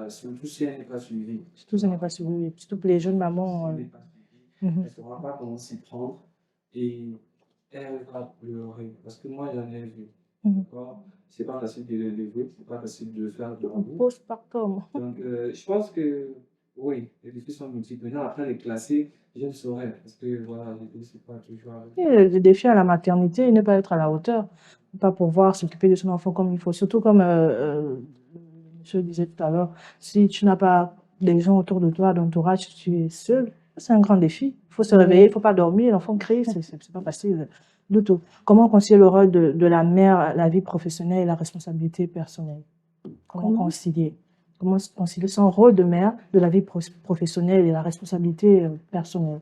surtout si elle n'est pas suivie. Surtout, ce n'est pas suivi. Surtout pour les jeunes mamans. Si elle n'est pas suivie, Mhm. elle ne saura pas comment s'y prendre et elle va pleurer. Parce que moi, j'en ai vu. Mhm. D'accord? C'est pas facile de l'élever, c'est pas facile de faire de l'amour. Postpartum. Donc, je pense que oui, les défis sont multiples. Maintenant, après les classer, je ne saurais. Parce que voilà, les défis, c'est pas toujours avec. Et le défi à la maternité, ne pas être à la hauteur, ne pas pouvoir s'occuper de son enfant comme il faut. Surtout comme le monsieur disait tout à l'heure, si tu n'as pas des gens autour de toi, d'entourage, tu es seul, c'est un grand défi. Il faut se réveiller, il ne faut pas dormir, l'enfant crie, c'est pas facile du tout. Comment concilier le rôle de la mère, la vie professionnelle et la responsabilité personnelle? Comment concilier? Comment concilier son rôle de mère, de la vie professionnelle et la responsabilité personnelle?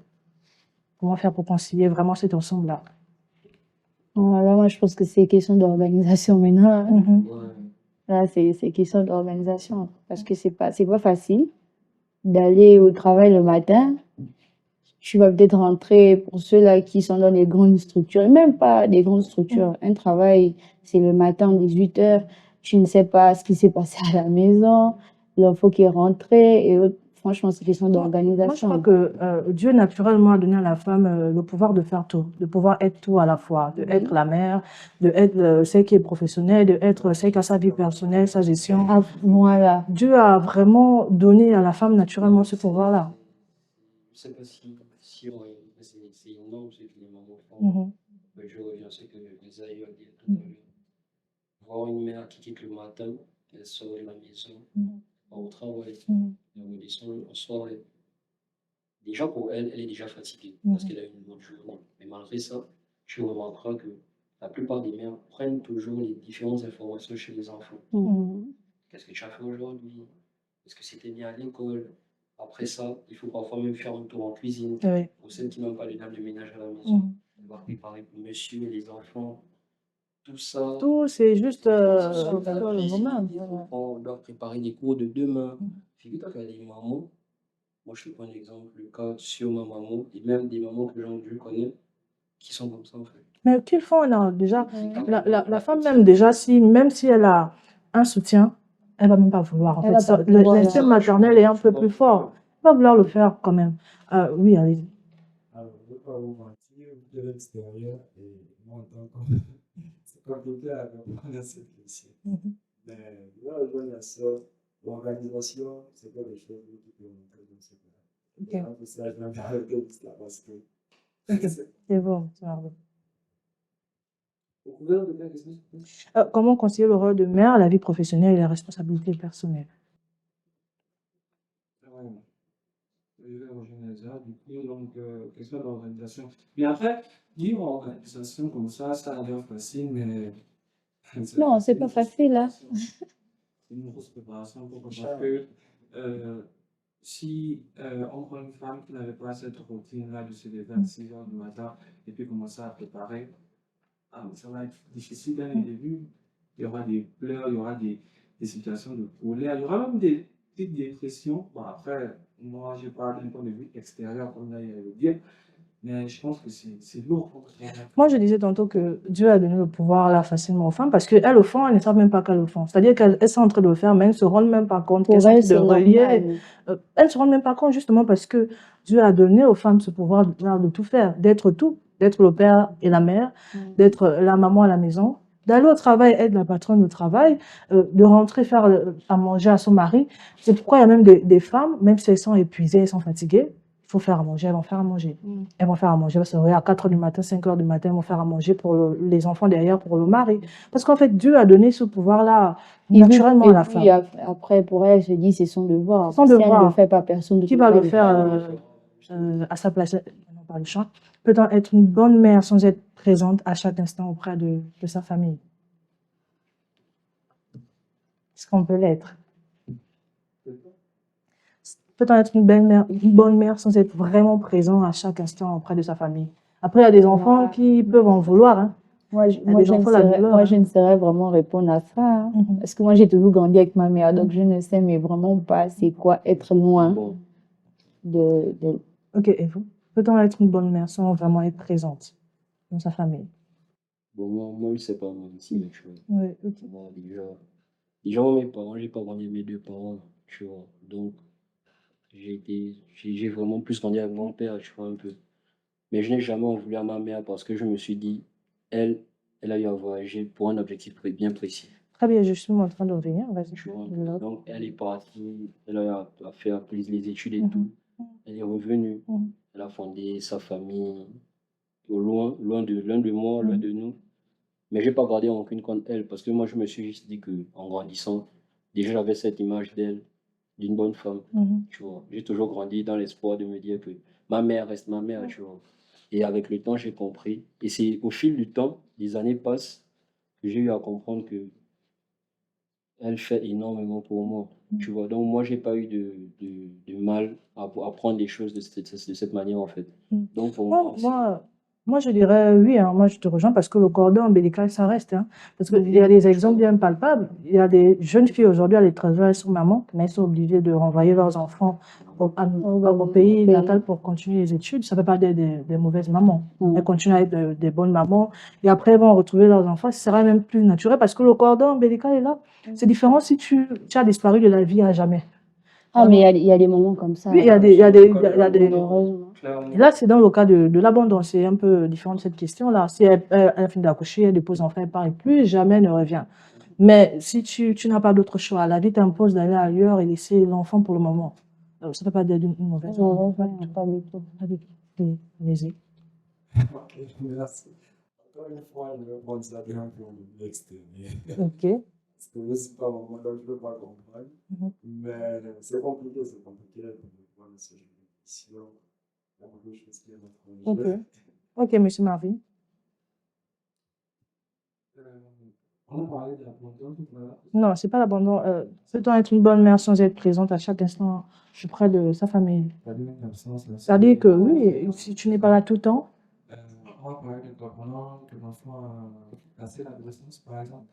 Comment faire pour concilier vraiment cet ensemble-là? Là, moi, je pense que c'est question d'organisation maintenant, hein. Mhm. Ouais. Là, c'est question d'organisation. Parce que c'est pas facile d'aller au travail le matin. Tu vas peut-être rentrer, pour ceux-là qui sont dans les grandes structures, et même pas des grandes structures. Un travail, c'est le matin, 18 h. Tu ne sais pas ce qui s'est passé à la maison, l'info qui est rentrée, et autres. Franchement, c'est question Moi, je crois d'organisation. que Dieu naturellement a donné à la femme le pouvoir de faire tout, de pouvoir être tout à la fois, de être la mère, de être celle qui est professionnelle, de être celle qui a sa vie personnelle, sa gestion. Ah, voilà. Dieu a vraiment donné à la femme naturellement ce pouvoir-là. Je sais pas si c'est une norme ce que les mamans font. Mhm. Mais je reviens à ce que les aïeux ont dit tout à l'heure. Voir une mère qui quitte le matin, elle sort de la maison, Mhm. va au travail, Mhm. elle redescend en soirée. Déjà pour elle, elle est déjà fatiguée Mhm. parce qu'elle a eu une bonne journée. Mais malgré ça, tu remarqueras que la plupart des mères prennent toujours les différentes informations chez les enfants. Mhm. Qu'est-ce que tu as fait aujourd'hui? Est-ce que c'était bien à l'école? Après ça, il faut parfois même faire un tour en cuisine. Oui. Pour celles qui n'ont pas de dame de ménage à la maison, Mhm. on va préparer pour monsieur et les enfants. Tout ça, Tout, c'est juste sur sur la le cuisine, moment. on doit préparer les cours de demain. Mhm. Figure-toi qu'il y a des mamans, moi je te prends l'exemple, le cas sur ma maman, et même des mamans que je connais, qui sont comme ça en fait. Mais qu'ils font, non, déjà, la femme même, déjà, même si elle a un soutien, elle va même pas vouloir. En Elle fait, va pas pouvoir, l'instinct maternel est un peu plus fort. Elle va vouloir le faire quand même. Oui, allez-y. Alors, je ne veux pas vous mentir, de l'extérieur, et moi, en tant que c'est compliqué à répondre à cette question. Mhm. Mais là, je vois ça, l'organisation, c'est pas des choses qui peuvent montrer dans ce cas. Ok. C'est un peu ça, je vais m'arrêter juste là parce que C'est bon, c'est bon. Vous pouvez répéter la question, s'il vous plaît? Comment concilier le rôle de mère, la vie professionnelle et les responsabilités personnelles? Ouais. Je vais rejoindre ça, du coup, donc, question d'organisation. Mais après, dire organisation comme ça a l'air facile, mais Non, c'est pas facile, hein. c'est une grosse préparation pour parce que si on prend une femme qui n'avait pas cette routine-là de se lever à 6 heures du matin et puis commencer à préparer, ça va être difficile dès le début. Il y aura des pleurs, il y aura des situations de colère, il y aura même des petites dépressions. Bon, après, moi, je parle d'un point de vue extérieur, comme là, il le dire, mais je pense que c'est lourd pour Moi, je disais tantôt que Dieu a donné le pouvoir là facilement aux femmes parce qu'elles, au fond, elles ne savent même pas qu'elles le font. C'est-à-dire qu'elles sont en train de le faire, mais elles ne se rendent même pas compte qu'elles Pour sont en elles, train de c'est relier. normal. Elles ne se rendent même pas compte justement parce que Dieu a donné aux femmes ce pouvoir de tout faire, d'être tout, d'être le père et la mère, d'être la maman à la maison, d'aller au travail, être la patronne au travail, de rentrer faire à manger à son mari. C'est pourquoi il y a même des femmes, même si elles sont épuisées, elles sont fatiguées, il faut faire à manger, elles vont faire à manger. Elles vont faire à manger, c'est vrai, à 4 h du matin, 5 h du matin, elles vont faire à manger pour les enfants derrière, pour le mari. Parce qu'en fait, Dieu a donné ce pouvoir-là naturellement à la femme. Et puis après, pour elle, elle se dit, c'est son devoir. Son Si elle ne devoir. le fait pas, personne ne Qui va le le faire à sa place? On parle du chant. Peut-on être une bonne mère sans être présente à chaque instant auprès de sa famille? Est-ce qu'on peut l'être? Peut-on être une bonne mère sans être vraiment présent à chaque instant auprès de sa famille? Après, il y a des enfants qui peuvent en vouloir. Hein. Moi, Il y a des enfants là-dedans. moi, je ne saurais vraiment répondre à ça. Hein. Parce que moi, j'ai toujours grandi avec ma mère, donc je ne sais mais vraiment pas c'est quoi être loin Bon, de... Ok, et vous? Peut-on être une bonne mère sans vraiment être présente dans sa famille? bon moi, je sais pas, moi aussi, mais tu vois. Oui, ok. Moi, déjà, moi, mes parents, j'ai pas grandi avec mes deux parents, tu vois. Donc, j'ai vraiment plus grandi avec mon père, tu vois, un peu. Mais je n'ai jamais en voulu à ma mère parce que je me suis dit, elle, elle a eu à voyager pour un objectif bien précis, Très bien, je suis en train de revenir. Vas-y. tu vois. Je l'autre. Donc, elle est partie, elle a eu à faire les études et Mhm. tout. Elle est revenue, Mhm. elle a fondé sa famille au loin de l'un de moi, loin de nous. Mais je n'ai pas gardé aucune contre elle parce que moi, je me suis juste dit qu'en grandissant, déjà, j'avais cette image d'elle, d'une bonne femme, Mhm. tu vois. J'ai toujours grandi dans l'espoir de me dire que ma mère reste ma mère, tu vois. Et avec le temps, j'ai compris. Et c'est au fil du temps, les années passent, que j'ai eu à comprendre que elle fait énormément pour moi, tu vois. Donc, moi, j'ai pas eu de mal à prendre les choses de cette manière, en fait. Donc, pour moi, Moi, je dirais oui, hein, moi je te rejoins parce que le cordon ombilical, ça reste. Hein, parce qu'il y a des exemples bien palpables. Il y a des jeunes filles aujourd'hui à l'étranger, elles sont mamans, mais elles sont obligées de renvoyer leurs enfants au pays natal pour continuer les études. Ça ne fait pas des mauvaises mamans. Elles continuent à être des bonnes mamans. Et après, elles vont retrouver leurs enfants. Ce sera même plus naturel parce que le cordon ombilical est là. C'est différent si tu as disparu de la vie à jamais. Ah, mais il y a des moments comme ça. Oui, il y a des. Malheureusement. Et là, c'est dans le cas de l'abandon. C'est un peu différent de cette question-là. Si elle finit d'accoucher, elle dépose l'enfant, elle part et plus jamais ne revient. Mais si tu n'as pas d'autre choix, la vie t'impose d'aller ailleurs et laisser l'enfant pour le moment. Ça ne peut pas être une mauvaise Non, pas du tout. pas du tout. Pas du tout. Oui, allez-y. Ok, merci. Encore une fois, je vais prendre ça bien pour l'extérieur. Ok. Parce que je ne suis pas maman, donc je ne peux pas comprendre. Mais c'est compliqué de voir ce genre de question. Il y a beaucoup de choses qui rentrent en jeu. Ok, monsieur Marvin. On a parlé de l'abandon tout à l'heure. Non, c'est pas l'abandon. Peut-on être une bonne mère sans être présente à chaque instant auprès de sa famille? C'est-à-dire que oui, si tu n'es pas là tout le temps. On va parler de pendant que l'enfant a passé l'adolescence, par exemple.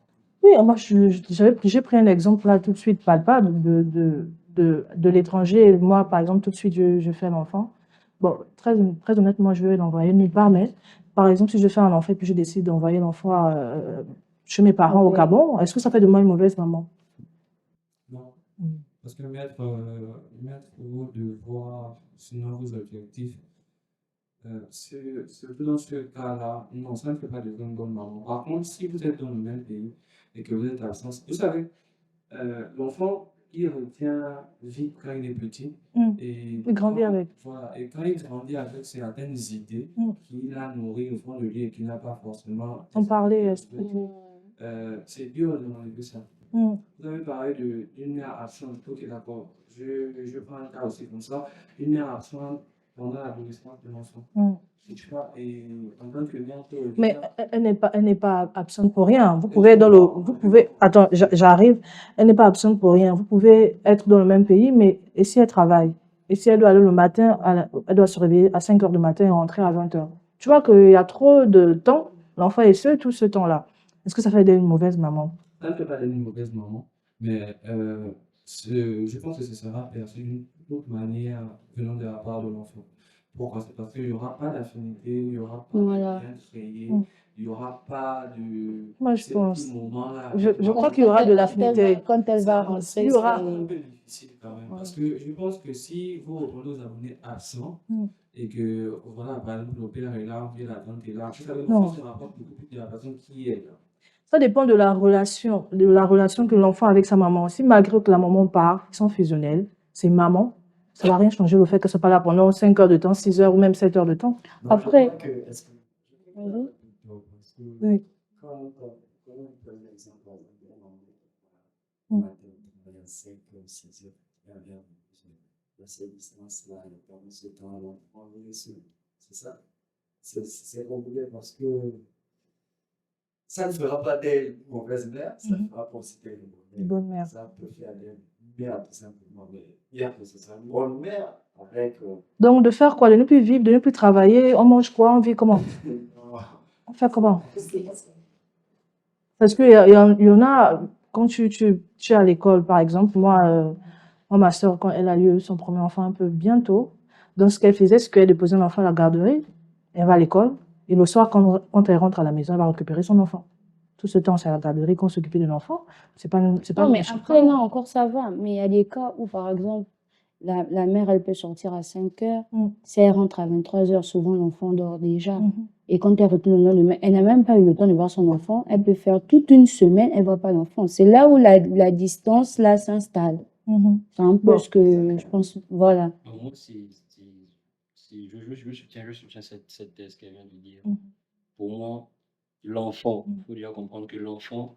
Oui, moi, j'ai pris un exemple là tout de suite palpable de l'étranger. Moi, par exemple, tout de suite, je fais l'enfant. Bon, très honnêtement, je vais l'envoyer nulle part, mais par exemple, si je fais un enfant et puis je décide d'envoyer l'enfant chez mes parents au Gabon, est-ce que ça fait de moi une mauvaise maman? Non. Parce que mettre vos devoirs, sinon vos objectifs, surtout dans ce cas-là, non, ça ne fait pas de vous une bonne maman. Par contre, si vous êtes dans le même pays et que vous êtes absent, vous savez, l'enfant il retient vite quand il est petit. Mm. Et Il grandit avec. Voilà, et quand il grandit avec certaines idées qu'il a nourries au fond de lui et qu'il n'a pas forcément On parlait, expliquées, c'est dur de m'enlever ça. Mm. Vous avez parlé d'une mère absente. Ok, d'accord. Je prends un cas aussi comme ça. Une mère absente pendant l'adolescence de l'enfant. Tu vois, et en tant que mère, Mais elle n'est pas absente pour rien. Vous pouvez attends, j'arrive. Elle n'est pas absente pour rien. Vous pouvez être dans le même pays, mais et si elle travaille? Et si elle doit aller le matin, elle doit se réveiller à 5 heures du matin et rentrer à 20 heures. Tu vois qu'il y a trop de temps. L'enfant est seul tout ce temps-là. Est-ce que ça fait d'elle une mauvaise maman? ça ne peut pas être une mauvaise maman, mais je pense que ce sera perçu d'une toute manière venant de la part de l'enfant. Pourquoi? C'est parce qu'il n'y aura pas d'affinité, il n'y aura pas de Voilà. lien créé, il n'y aura pas de Moi, je ces pense. petits moments-là. Je crois qu'il y aura de l'affinité. Quand elle va C'est rentrer, Il y aura- un peu difficile quand même. Parce que je pense que si vous reprenez aux abonnés absents et que, voilà, par exemple, le père est là, ou la tante est là, vous savez, Non. l'enfant se rapporte beaucoup plus de la personne qui est là. Ça dépend de la relation que l'enfant a avec sa maman. Si malgré que la maman part, ils sont fusionnels, c'est maman, ça ne va rien changer le fait que ce soit pas là pendant 5 heures de temps, 6 heures ou même 7 heures de temps. Donc, Après- je crois que, est-ce que Mhm. parce que Oui. quand on prend l'exemple, par exemple, Mm. matin, on travaille à 5 heures, 6 heures, il y a rien de cette distance-là, il y a pas ce temps, on est seul. C'est ça? C'est compliqué parce que ça ne fera pas d'elle une mauvaise mère, ça fera pour citer Une bonne mère. Ça peut faire d'elle une mère tout simplement, mais bien que ce soit une bonne mère avec. Donc, de faire quoi? De ne plus vivre, de ne plus travailler, on mange quoi? On vit comment? On fait comment? Parce qu'il y en a, quand tu es à l'école, par exemple, moi, ma soeur, quand elle a eu son premier enfant un peu bientôt, donc ce qu'elle faisait, c'est qu'elle déposait l'enfant à la garderie, elle va à l'école, et le soir, quand elle rentre à la maison, elle va récupérer son enfant. Tout ce temps, c'est à la garderie qu'on s'occupait de l'enfant. C'est pas Non, mais méchant. après, là encore, ça va. Mais il y a des cas où, par exemple, la mère, elle peut sortir à 5 heures. Si elle rentre à 23 heures, souvent, l'enfant dort déjà. Et quand elle retourne le lendemain, elle n'a même pas eu le temps de voir son enfant. Elle peut faire toute une semaine, elle ne voit pas l'enfant. C'est là où la distance, là, s'installe. C'est un peu Bon. ce que je pense. Voilà. Moi, je soutiens cette thèse qu'elle vient de dire. Pour moi, l'enfant, il faut déjà comprendre que l'enfant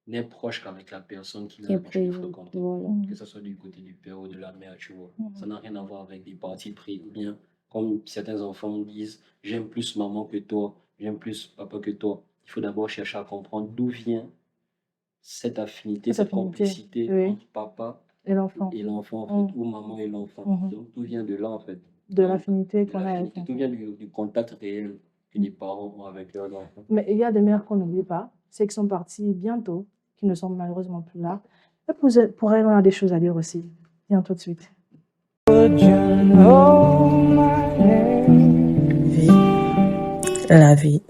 n'est proche qu'avec la personne qu'il Qui a est l'habitude de présent. fréquenter. Voilà. Que ce soit du côté du père ou de la mère, tu vois. Ça n'a rien à voir avec des parties pris. Ou bien, comme certains enfants disent, j'aime plus maman que toi, j'aime plus papa que toi. Il faut d'abord chercher à comprendre d'où vient cette affinité, Cette cette affinité, complicité oui. entre papa Et l'enfant, et l'enfant, en fait, ou maman et l'enfant. Donc, tout vient de là, en fait. de l'affinité De qu'on a avec l'affinité, tout vient du contact réel que les parents ont avec leur enfant. Mais il y a des mères qu'on n'oublie pas, c'est qui sont parties bientôt, qui ne sont malheureusement plus là. Et pour elles, on a des choses à dire aussi. Viens tout de suite. La vie.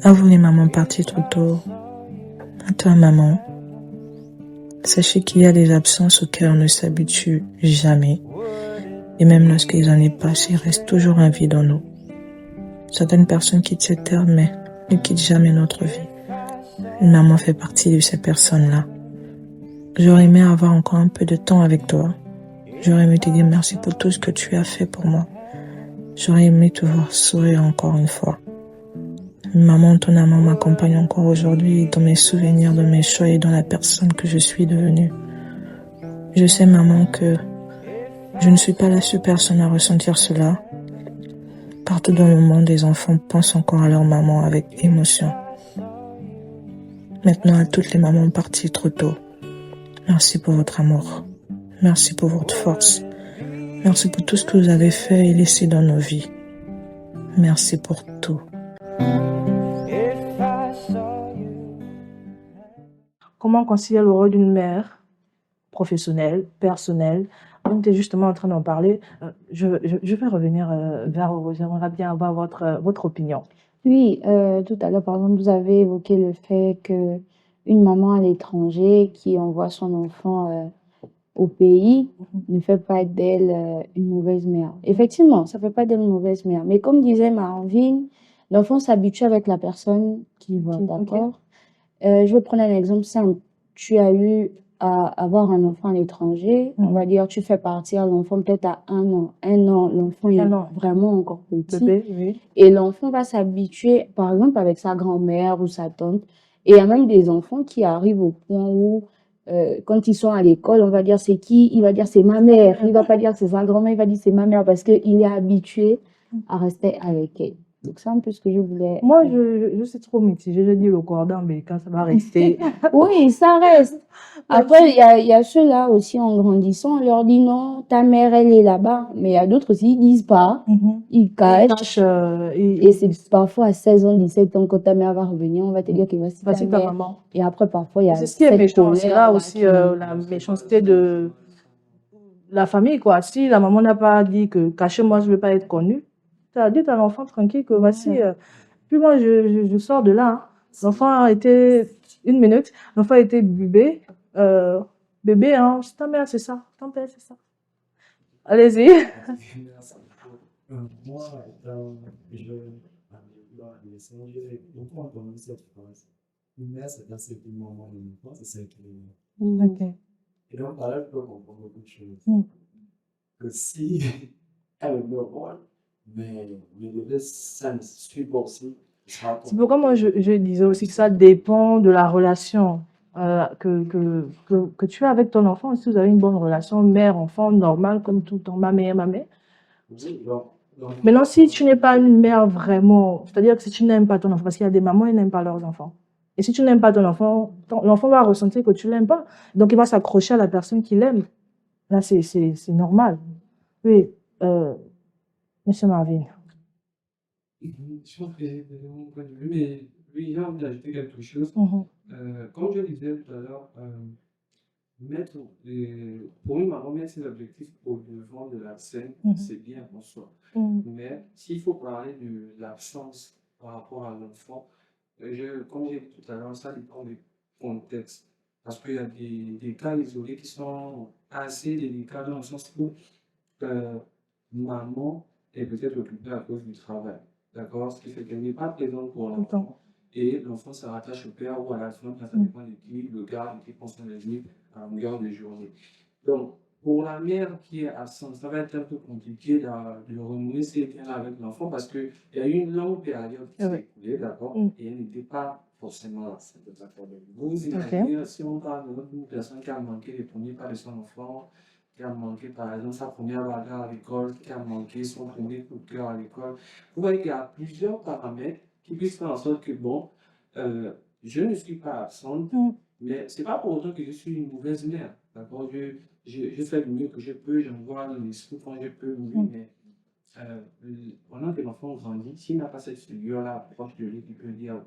À vous les mamans parties trop tôt. À toi maman. Sachez qu'il y a des absences auxquelles on ne s'habitue jamais. Et même lorsqu'ils en est passé, il reste toujours un vide en nous. Certaines personnes quittent cette terre, mais ne quittent jamais notre vie. Une maman fait partie de ces personnes-là. J'aurais aimé avoir encore un peu de temps avec toi. J'aurais aimé te dire merci pour tout ce que tu as fait pour moi. J'aurais aimé te voir sourire encore une fois. Maman, ton amour m'accompagne encore aujourd'hui dans mes souvenirs, dans mes choix et dans la personne que je suis devenue. Je sais, maman, que je ne suis pas la seule personne à ressentir cela. Partout dans le monde, les enfants pensent encore à leur maman avec émotion. Maintenant, à toutes les mamans parties trop tôt, merci pour votre amour. Merci pour votre force. Merci pour tout ce que vous avez fait et laissé dans nos vies. Merci pour tout. Comment concilier le rôle d'une mère professionnelle, personnelle? On était justement en train d'en parler. Je vais revenir vers vous. J'aimerais bien avoir votre opinion. Oui, tout à l'heure, par exemple, vous avez évoqué le fait qu'une maman à l'étranger qui envoie son enfant au pays ne fait pas d'elle une mauvaise mère. Effectivement, ça ne fait pas d'elle une mauvaise mère. Mais comme disait Marvin, l'enfant s'habitue avec la personne qui va, Ok. d'accord? Je vais prendre un exemple simple. Tu as eu à avoir un enfant à l'étranger, on va dire, tu fais partir l'enfant peut-être à 1 an. 1 an, l'enfant est 1 an. vraiment encore petit. Bébé, oui. Et l'enfant va s'habituer, par exemple, avec sa grand-mère ou sa tante. Et il y a même des enfants qui arrivent au point où, quand ils sont à l'école, on va dire c'est qui? Il va dire c'est ma mère. Il va pas dire c'est sa grand-mère, il va dire c'est ma mère parce qu'il est habitué à rester avec elle. Donc, c'est un peu ce que je voulais. Moi, je suis trop mitigée. Je dis le cordon ombilical, ça va rester. Oui, ça reste. Après, il y a ceux-là aussi en grandissant, on leur dit non, ta mère, elle est là-bas. Mais il y a d'autres aussi, ils disent pas, ils cachent. Et c'est parfois à 16 ans, 17 ans, quand ta mère va revenir, on va te dire que voici ta voici ta mère. maman. Et après, parfois, il y a C'est ce qui est cette méchant. C'est là colère-là aussi qui- la méchanceté de la famille, quoi. Si la maman n'a pas dit que cachez-moi, je ne veux pas être connue, tu as dit à l'enfant tranquille que voici. Puis moi, je sors de là. Hein. L'enfant a été. Une minute. L'enfant a été bébé. Bébé, hein, c'est ta mère, c'est ça. Ton père, c'est ça. Allez-y. Merci beaucoup. Moi, étant jeune, dans l'adolescence, j'ai beaucoup entendu cette phrase. Une mère, c'est dans ce moment de l'enfance, c'est celle qui est mère. Ok. Et donc, par là, je peux comprendre beaucoup de choses. Mm. Que si elle me rôle, mais le bébé, ça ne suit pas aussi. C'est pourquoi moi, je disais aussi que ça dépend de la relation que tu as avec ton enfant. Si vous avez une bonne relation mère-enfant, normale, comme tout le temps, ma mère. Oui, donc, Maintenant, si tu n'es pas une mère vraiment, c'est-à-dire que si tu n'aimes pas ton enfant, parce qu'il y a des mamans, ils n'aiment pas leurs enfants. Et si tu n'aimes pas ton enfant, l'enfant va ressentir que tu l'aimes pas. Donc, il va s'accrocher à la personne qu'il aime. Là, c'est normal. Oui, Monsieur Marvin. Je pense que c'est mon point de vue, mais oui, j'ai envie d'ajouter quelque chose. Comme je disais tout à l'heure, pour une maman, mettre ses objectifs au devant de la scène, c'est bien en soi. Mais s'il faut parler de l'absence par rapport à l'enfant, comme j'ai dit tout à l'heure, ça dépend du contexte. Parce qu'il y a des cas isolés qui sont assez délicats dans le sens où maman est peut-être occupée à cause du travail. D'accord? Ce qui fait qu'elle n'est pas présente pour l'enfant. Et l'enfant se rattache au père ou à la soeur, ça dépend de qui le garde, qui prend soin de lui à longueur de journée. Donc, pour la mère qui est absente, ça va être un peu compliqué de renouer ses liens avec l'enfant parce qu'il y a eu une longue période qui s'est écoulée, d'accord? Et elle n'était pas forcément là. Vous imaginez, si on parle d'une personne qui a manqué les premiers pas de son enfant, qui a manqué par exemple sa première bagarre à l'école, qui a manqué son premier coup de cœur à l'école, vous voyez qu'il y a plusieurs paramètres qui puissent faire en sorte que, bon, je ne suis pas absente, mais ce n'est pas pour autant que je suis une mauvaise mère. D'accord? Je fais le mieux que je peux, j'envoie les sous quand je peux, oui, mais pendant que l'enfant grandit, s'il n'a pas cette figure-là proche de lui qui peut dire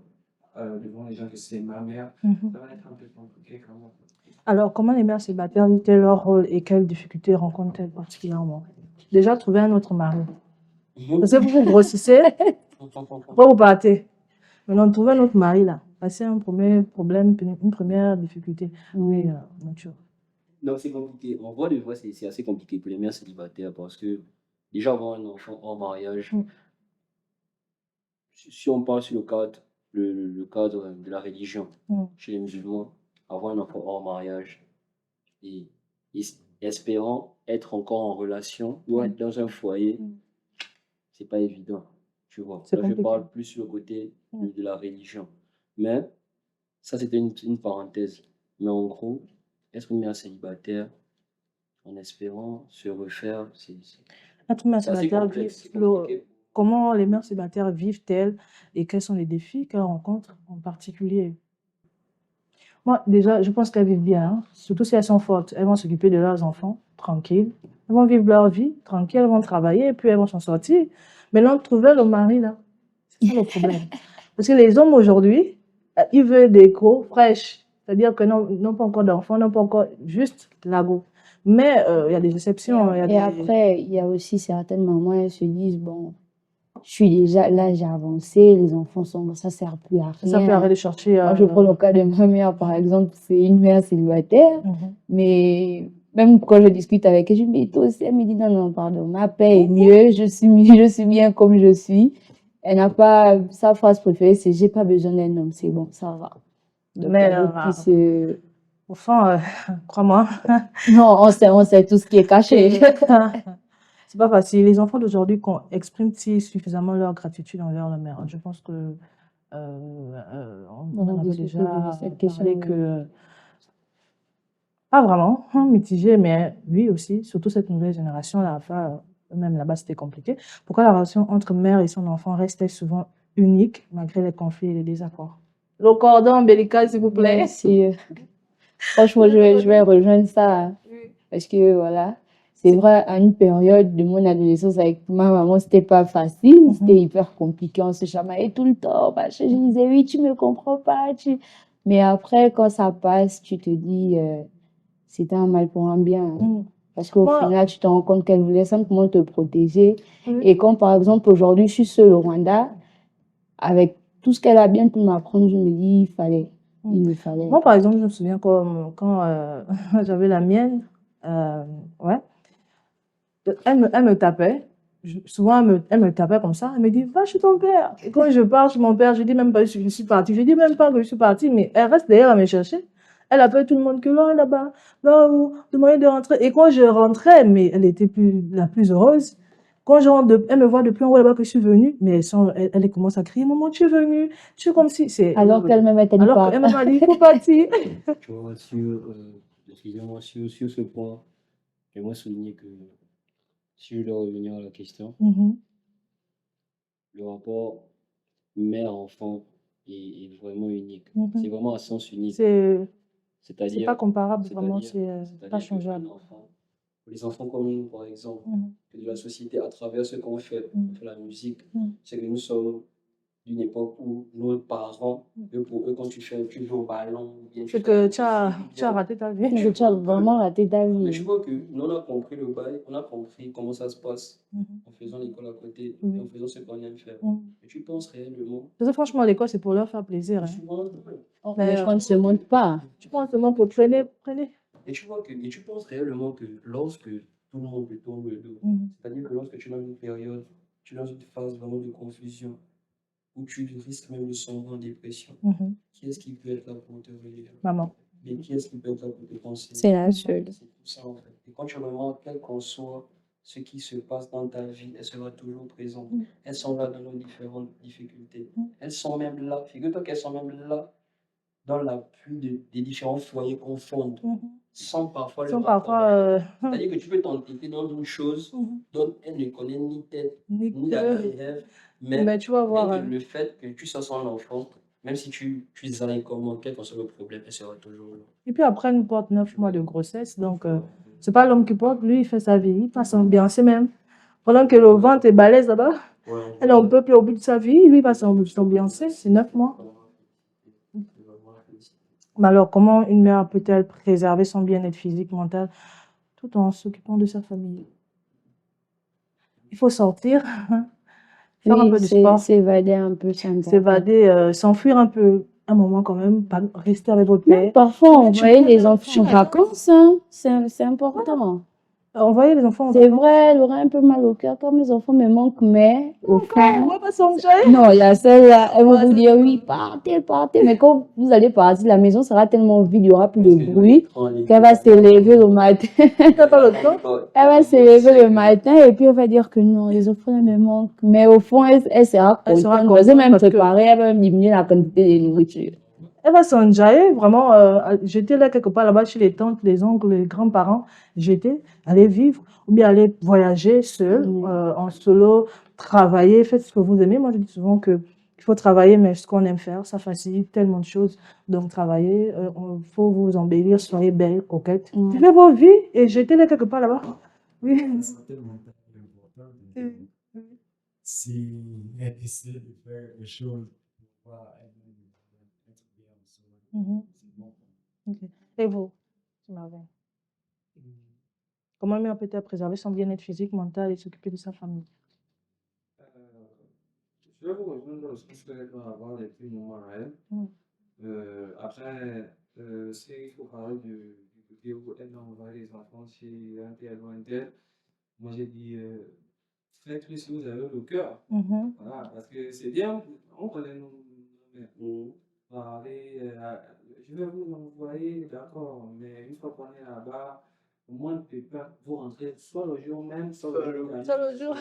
devant les gens que c'est ma mère, ça va être un peu compliqué quand même. Alors, comment les mères célibataires vivent leur rôle et quelles difficultés rencontrent-elles particulièrement? Déjà, trouver un autre mari. Parce que vous grossissez, après vous partez. Maintenant, trouver un autre mari, là, c'est un premier problème, une première difficulté. Oui, nature. Non, c'est compliqué. En vrai, de vrai, c'est assez compliqué pour les mères célibataires parce que déjà avoir un enfant hors mariage, si on parle sur le cadre de la religion, chez les musulmans, avoir un enfant hors mariage et espérant être encore en relation ou être dans un foyer, c'est pas évident, tu vois. C'est Là, je compliqué. parle plus sur le côté de la religion. Mais ça, c'était une parenthèse. Mais en gros, être une mère célibataire en espérant se refaire, Être mère c'est assez célibataire, complexe, c'est compliqué. comment les mères célibataires vivent-elles et quels sont les défis qu'elles rencontrent en particulier? Moi, déjà, je pense qu'elles vivent bien, hein. Surtout si elles sont fortes. Elles vont s'occuper de leurs enfants, tranquilles. Elles vont vivre leur vie, tranquilles, elles vont travailler, et puis elles vont s'en sortir. Maintenant, trouver le mari, là, c'est ça le problème. Parce que les hommes aujourd'hui, ils veulent des gros fraîches. C'est-à-dire que n'ont pas encore d'enfants, n'ont pas encore juste l'ago. Mais il y a des exceptions. Et après, il y a aussi certaines mamans, elles se disent, bon, je suis déjà là, j'ai avancé, les enfants sont, ça sert plus à rien. Ça peut arrêter de chercher. Moi, je prends le cas de ma mère, par exemple, c'est une mère célibataire, mais même quand je discute avec elle, je dis, mais toi aussi, elle me dit, non, pardon, ma paix est mieux, je suis bien comme je suis. Elle n'a pas, sa phrase préférée, c'est, j'ai pas besoin d'un homme, c'est bon, ça va. Donc, Mais Enfin, crois-moi, Non, on sait tout ce qui est caché. c'est pas facile. Les enfants d'aujourd'hui expriment-ils suffisamment leur gratitude envers leur mère? Je pense que on On en a avait discuté de déjà cette question. parlé que pas vraiment, mitigé, mais oui aussi, surtout cette nouvelle génération-là, enfin, même là-bas c'était compliqué. Pourquoi la relation entre mère et son enfant restait souvent unique malgré les conflits et les désaccords? Le cordon ombilical, s'il vous plaît. Merci. Franchement, je vais rejoindre ça. Hein. Oui. Parce que voilà, c'est vrai, à une période de mon adolescence avec ma maman, c'était pas facile, c'était hyper compliqué, on se chamaillait tout le temps. Bah, je disais, oui, tu me comprends pas. Mais après, quand ça passe, tu te dis, c'était un mal pour un bien. Hein. Mm. Parce qu'au Moi, final, tu te rends compte qu'elle voulait simplement te protéger. oui. Et quand, par exemple, aujourd'hui, je suis seule au Rwanda, avec tout ce qu'elle a bien pu m'apprendre, je me dis, il le fallait. Moi, par exemple, je me souviens quand j'avais la mienne, ouais, elle me tapait. Souvent, elle me tapait comme ça. Elle me dit, va chez ton père. Et quand je pars chez mon père, je dis même pas que je suis partie. Je dis même pas que je suis partie, mais elle reste derrière à me chercher. Elle appelle tout le monde que là, là-bas, là-haut, demandez de rentrer. Et quand je rentrais, mais elle était la plus heureuse. Quand elle me voit depuis en haut là-bas que je suis venue, mais elle commence à crier, maman, tu es venue. Tu es comme si c'est. Alors qu'elle-même était dit Alors pas. qu'elle m'a dit, il faut partir. Tu vois, excusez-moi, sur ce point, j'aimerais souligner que si je dois revenir à la question, le rapport mère-enfant est vraiment unique. C'est vraiment à sens unique. C'est C'est-à-dire, pas comparable, vraiment, c'est pas c'est-à-dire changeable. pour les enfants comme nous, par exemple, que de la société, à travers ce qu'on fait, la musique, c'est que nous sommes d'une époque où nos parents, eux, pour eux, quand tu joues au ballon, ou bien C'est que tu as raté ta vie. Mais tu as vraiment raté ta Mais vie. je vois que nous, on a compris le bail, on a compris comment ça se passe en faisant l'école à côté, et en faisant ce qu'on aime faire. Mais tu penses réellement, Parce que franchement, l'école, c'est pour leur faire plaisir. Hein. souvent, Mais je ne se montre pas. Tu penses seulement pour prenez. et tu penses réellement que lorsque tout le monde te tourne le dos, c'est-à-dire que lorsque tu es dans une période, tu es dans une phase vraiment de confusion, où tu risques même de sombrer en dépression, qui est-ce qui peut être là pour te relire? Maman. Mais qui est-ce qui peut être là pour te conseiller? C'est la seule. C'est tout ça en fait. Et quand tu remarques, quel qu'en soit ce qui se passe dans ta vie, elle sera toujours présente. Elles sont là dans nos différentes difficultés. Elles sont même là, figure-toi qu'elles sont même là dans l'appui des différents foyers qu'on fonde, sans parfois le parfois. C'est-à-dire que tu peux t'entêter dans une chose dont elle ne connaît ni tête, ni la rêve, Mais tu vas voir. le fait que tu sois son enfant, même si tu ailles comment, quel que soit le problème, elle sera toujours là. Et puis après, elle porte 9 mois de grossesse. Donc, c'est pas l'homme qui porte, lui, il fait sa vie, il passe s'ambiancer même. Pendant que le ventre est balèze là-bas, elle est un peu plus au bout de sa vie, lui, il va s'ambiancer. C'est 9 mois. Mais alors, comment une mère peut-elle préserver son bien-être physique, mental, tout en s'occupant de sa famille? Il faut sortir, faire un peu de sport, s'évader un peu, s'évader, s'enfuir un peu, un moment quand même, pas rester avec votre père. Parfois, envoyer les enfants en vacances, hein, c'est important. Envoyer les enfants en C'est vrai, elle aurait un peu mal au cœur quand mes enfants me manquent, mais au fond, non, la seule là, elle va vous dire oui, partez. Mais quand vous allez partir, la maison sera tellement vide, il n'y aura plus de bruit qu'elle va se lever le matin. Elle va se lever le matin et puis elle va dire que non, les enfants me manquent. Mais au fond, elle sera contente. Elle va même préparer, elle va même diminuer la quantité de nourriture. Elle va s'enjailler, vraiment. J'étais là quelque part là-bas chez les tantes, les oncles, les grands-parents. J'étais allée vivre ou bien aller voyager seule, en solo, travailler, faites ce que vous aimez. Moi, je dis souvent qu'il faut travailler, mais ce qu'on aime faire, ça facilite tellement de choses. Donc, travailler, il faut vous embellir, soyez belle, coquette. Vivez vos vies. Et j'étais là quelque part là-bas. Oui. Si elle essaie de faire des choses pour pouvoir être bien en soi, c'est bon. Okay. Et vous, Marvin? Comment une mère peut-elle préserver son bien-être physique, mental et s'occuper de sa famille? Je vais vous rejoindre dans ce que je fais par rapport à des moments à elle. Après, il faut parler du côté où elle envoie les enfants chez un tel ou un tel. Moi, j'ai dit, faites-le si vous avez le cœur. Voilà, parce que c'est bien, on connaît nos mères. Parler, je vais vous envoyer, d'accord, mais une fois qu'on est là-bas, au moins de pas vous rentrez soit le jour même, soit le jour Soit le jour.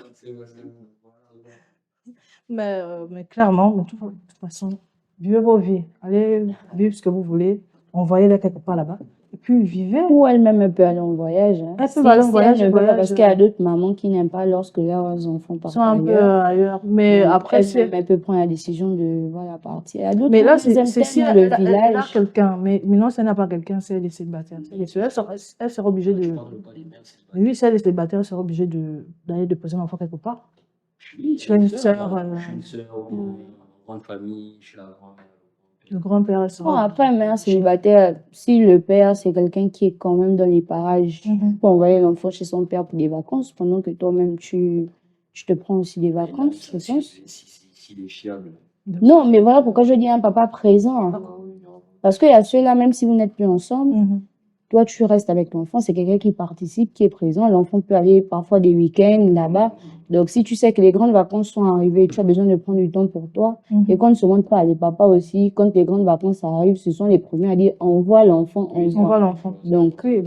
Voilà. Mais clairement, de toute façon, vivez vos vies. Allez vivre ce que vous voulez. Envoyez-les quelque part là-bas. Et puis, vivez. Ou elle-même, elle peut aller en voyage. Hein. Elle peut aller en Si voyage, elle ne veut pas, voyage, parce qu'il y a d'autres mamans qui n'aiment pas lorsque leurs enfants Ils partent sont un peu ailleurs. ailleurs. Mais Donc, après, elle-même, elle peut prendre la décision de voilà, partir. Il y a d'autres mais là, mamans, elles aiment c'est si tellement le elle a village. quelqu'un. Mais non, si elle n'a pas quelqu'un, si elle est célibataire. Si elle est seule, elle sera obligée Tu de. parles pas des mères célibataires. Oui, si elle est célibataire, elle sera obligée d'aller déposer l'enfant quelque part. Oui, Tu as une sœur, sœur, voilà. Je suis une sœur, une grande famille, je suis la grand-mère. le grand-père, elle Bon, sera. après, mère célibataire, si le père, c'est quelqu'un qui est quand même dans les parages, tu peux envoyer l'enfant chez son père pour des vacances, pendant que toi-même, tu te prends aussi des vacances, je pense. S'il est fiable. Non, mais voilà pourquoi je dis un papa présent. Parce qu'il y a ceux-là, même si vous n'êtes plus ensemble, toi, tu restes avec l'enfant, c'est quelqu'un qui participe, qui est présent. L'enfant peut aller parfois des week-ends là-bas. Donc, si tu sais que les grandes vacances sont arrivées, tu as besoin de prendre du temps pour toi. Et qu'on ne se montre pas, les papas aussi, quand les grandes vacances arrivent, ce sont les premiers à dire envoie l'enfant, On voit l'enfant. Donc, Oui,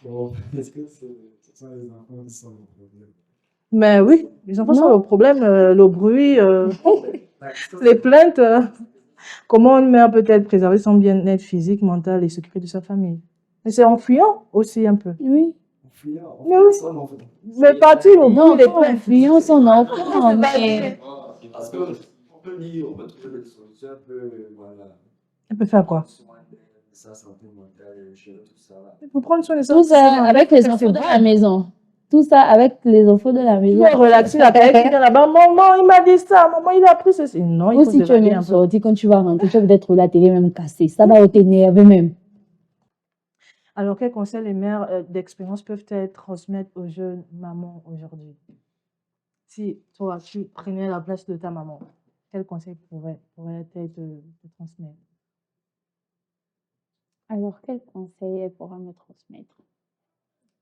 Bon, est-ce que ce sont les enfants qui sont le problème? mais oui, les enfants sont Non. le problème, le bruit, les plaintes. Comment une mère peut-être préserver son bien-être physique, mental et s'occuper de sa famille? Mais c'est en fuyant aussi un peu. oui. Mais oui. son enfant. Mais partir au Non, bout des pas en plaintes. fuyant son enfant, mais Parce qu'on peut dire, on peut trouver des solutions un peu, voilà. Elle peut faire quoi? Soin de sa santé mentale, tout ça. Elle peut prendre soin de tout ça avec les enfants de la maison. Tout ça avec les enfants de la Tu maison. vas relaxer la tête, tu viens là-bas, maman, il m'a dit ça, maman, il a pris ceci. Non, il Ou faut si tu es s'évader même un peu. sorti, quand tu vas rentrer, tu vas peut-être la télé même cassée. Ça va t'énerver même. Alors, quels conseils les mères d'expérience peuvent-elles transmettre aux jeunes mamans aujourd'hui? Si toi, tu prenais la place de ta maman, quels conseils pourraient-elles te transmettre? Alors, quel conseil elle pourra me transmettre?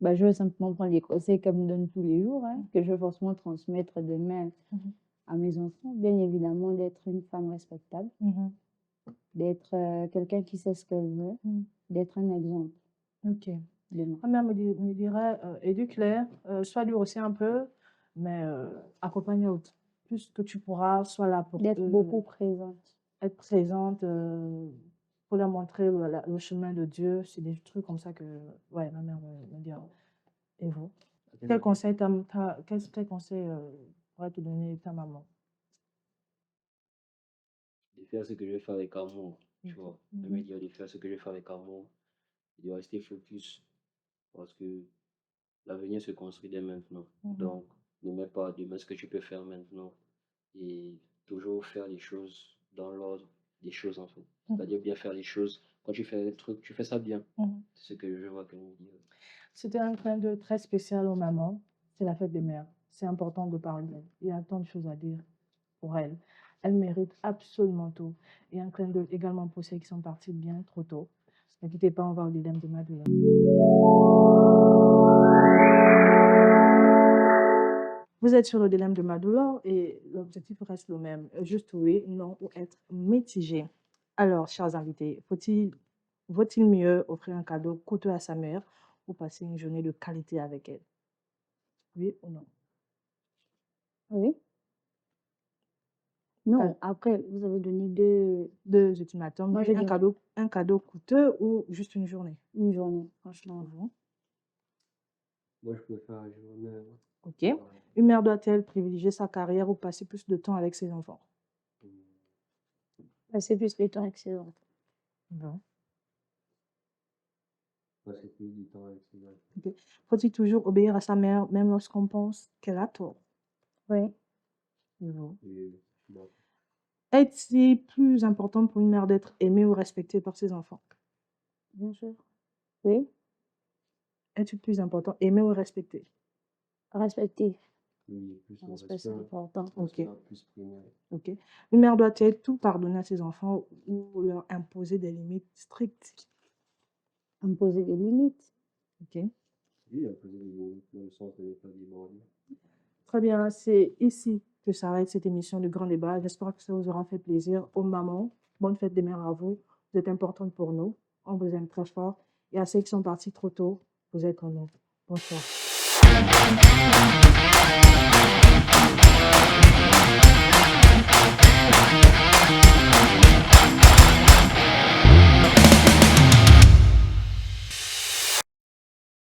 Bah, je vais simplement prendre les conseils qu'elle me donne tous les jours, hein, que je vais forcément transmettre demain à mes enfants. Bien évidemment, d'être une femme respectable, d'être quelqu'un qui sait ce qu'elle veut, d'être un exemple. Ok. Demain. Ma mère me dirait, éduque-les, sois dur aussi un peu, mais accompagne autre. Plus que tu pourras, sois là pour D'être eux, beaucoup présente. être présente, pour leur montrer le chemin de Dieu. C'est des trucs comme ça que ouais, ma mère me dira. Et vous? Quel conseil quel conseil pourrait te donner ta maman? De faire ce que je vais faire avec amour, tu vois. Elle me dit de faire ce que je vais faire avec amour, et de rester focus, parce que l'avenir se construit dès maintenant. Donc, ne mets pas demain ce que tu peux faire maintenant, et toujours faire les choses dans l'ordre des choses en fait. C'est-à-dire bien faire les choses. Quand tu fais un truc, tu fais ça bien. C'est ce que je vois qu'elle me dit. C'était un clin d'œil très spécial aux mamans. C'est la fête des mères. C'est important de parler d'elle. Il y a tant de choses à dire pour elle. Elle mérite absolument tout. Et un clin d'œil également pour ceux qui sont partis bien trop tôt. N'hésitez pas, on va au dilemme de Madoula. Vous êtes sur le dilemme de Madoula et l'objectif reste le même. Juste oui, non ou être mitigé. Alors, chers invités, vaut-il mieux offrir un cadeau coûteux à sa mère ou passer une journée de qualité avec elle? Oui ou non? Oui. Non, après, vous avez donné Deux ultimatums. Moi, Oui, je dirais un cadeau coûteux ou juste une journée? une journée, franchement. Vous? Moi, je préfère la journée. Ok. Une mère doit-elle privilégier sa carrière ou passer plus de temps avec ses enfants? Passer plus de temps avec ses enfants. Bon. Passer plus du temps avec ses enfants. Ok. Faut-il toujours obéir à sa mère, même lorsqu'on pense qu'elle a tort? Oui. Vous? Et, bon, Est-il plus important pour une mère d'être aimée ou respectée par ses enfants? Bien sûr. Oui. Est-il plus important, aimée ou respectée? Respecter. oui, plus Le le respect, c'est respect, important. Ok. c'est la plus primaire. Ok. Une mère doit-elle tout pardonner à ses enfants ou leur imposer des limites strictes? Imposer des limites. Ok. Oui, un peu des limites, dans le sens de ne pas déborder. Très bien, c'est ici que s'arrête cette émission de Grand Débat. J'espère que ça vous aura fait plaisir. Aux mamans, bonne fête des mères à vous. Vous êtes importantes pour nous. On vous aime très fort. Et à ceux qui sont partis trop tôt, vous êtes en nous. Bonsoir.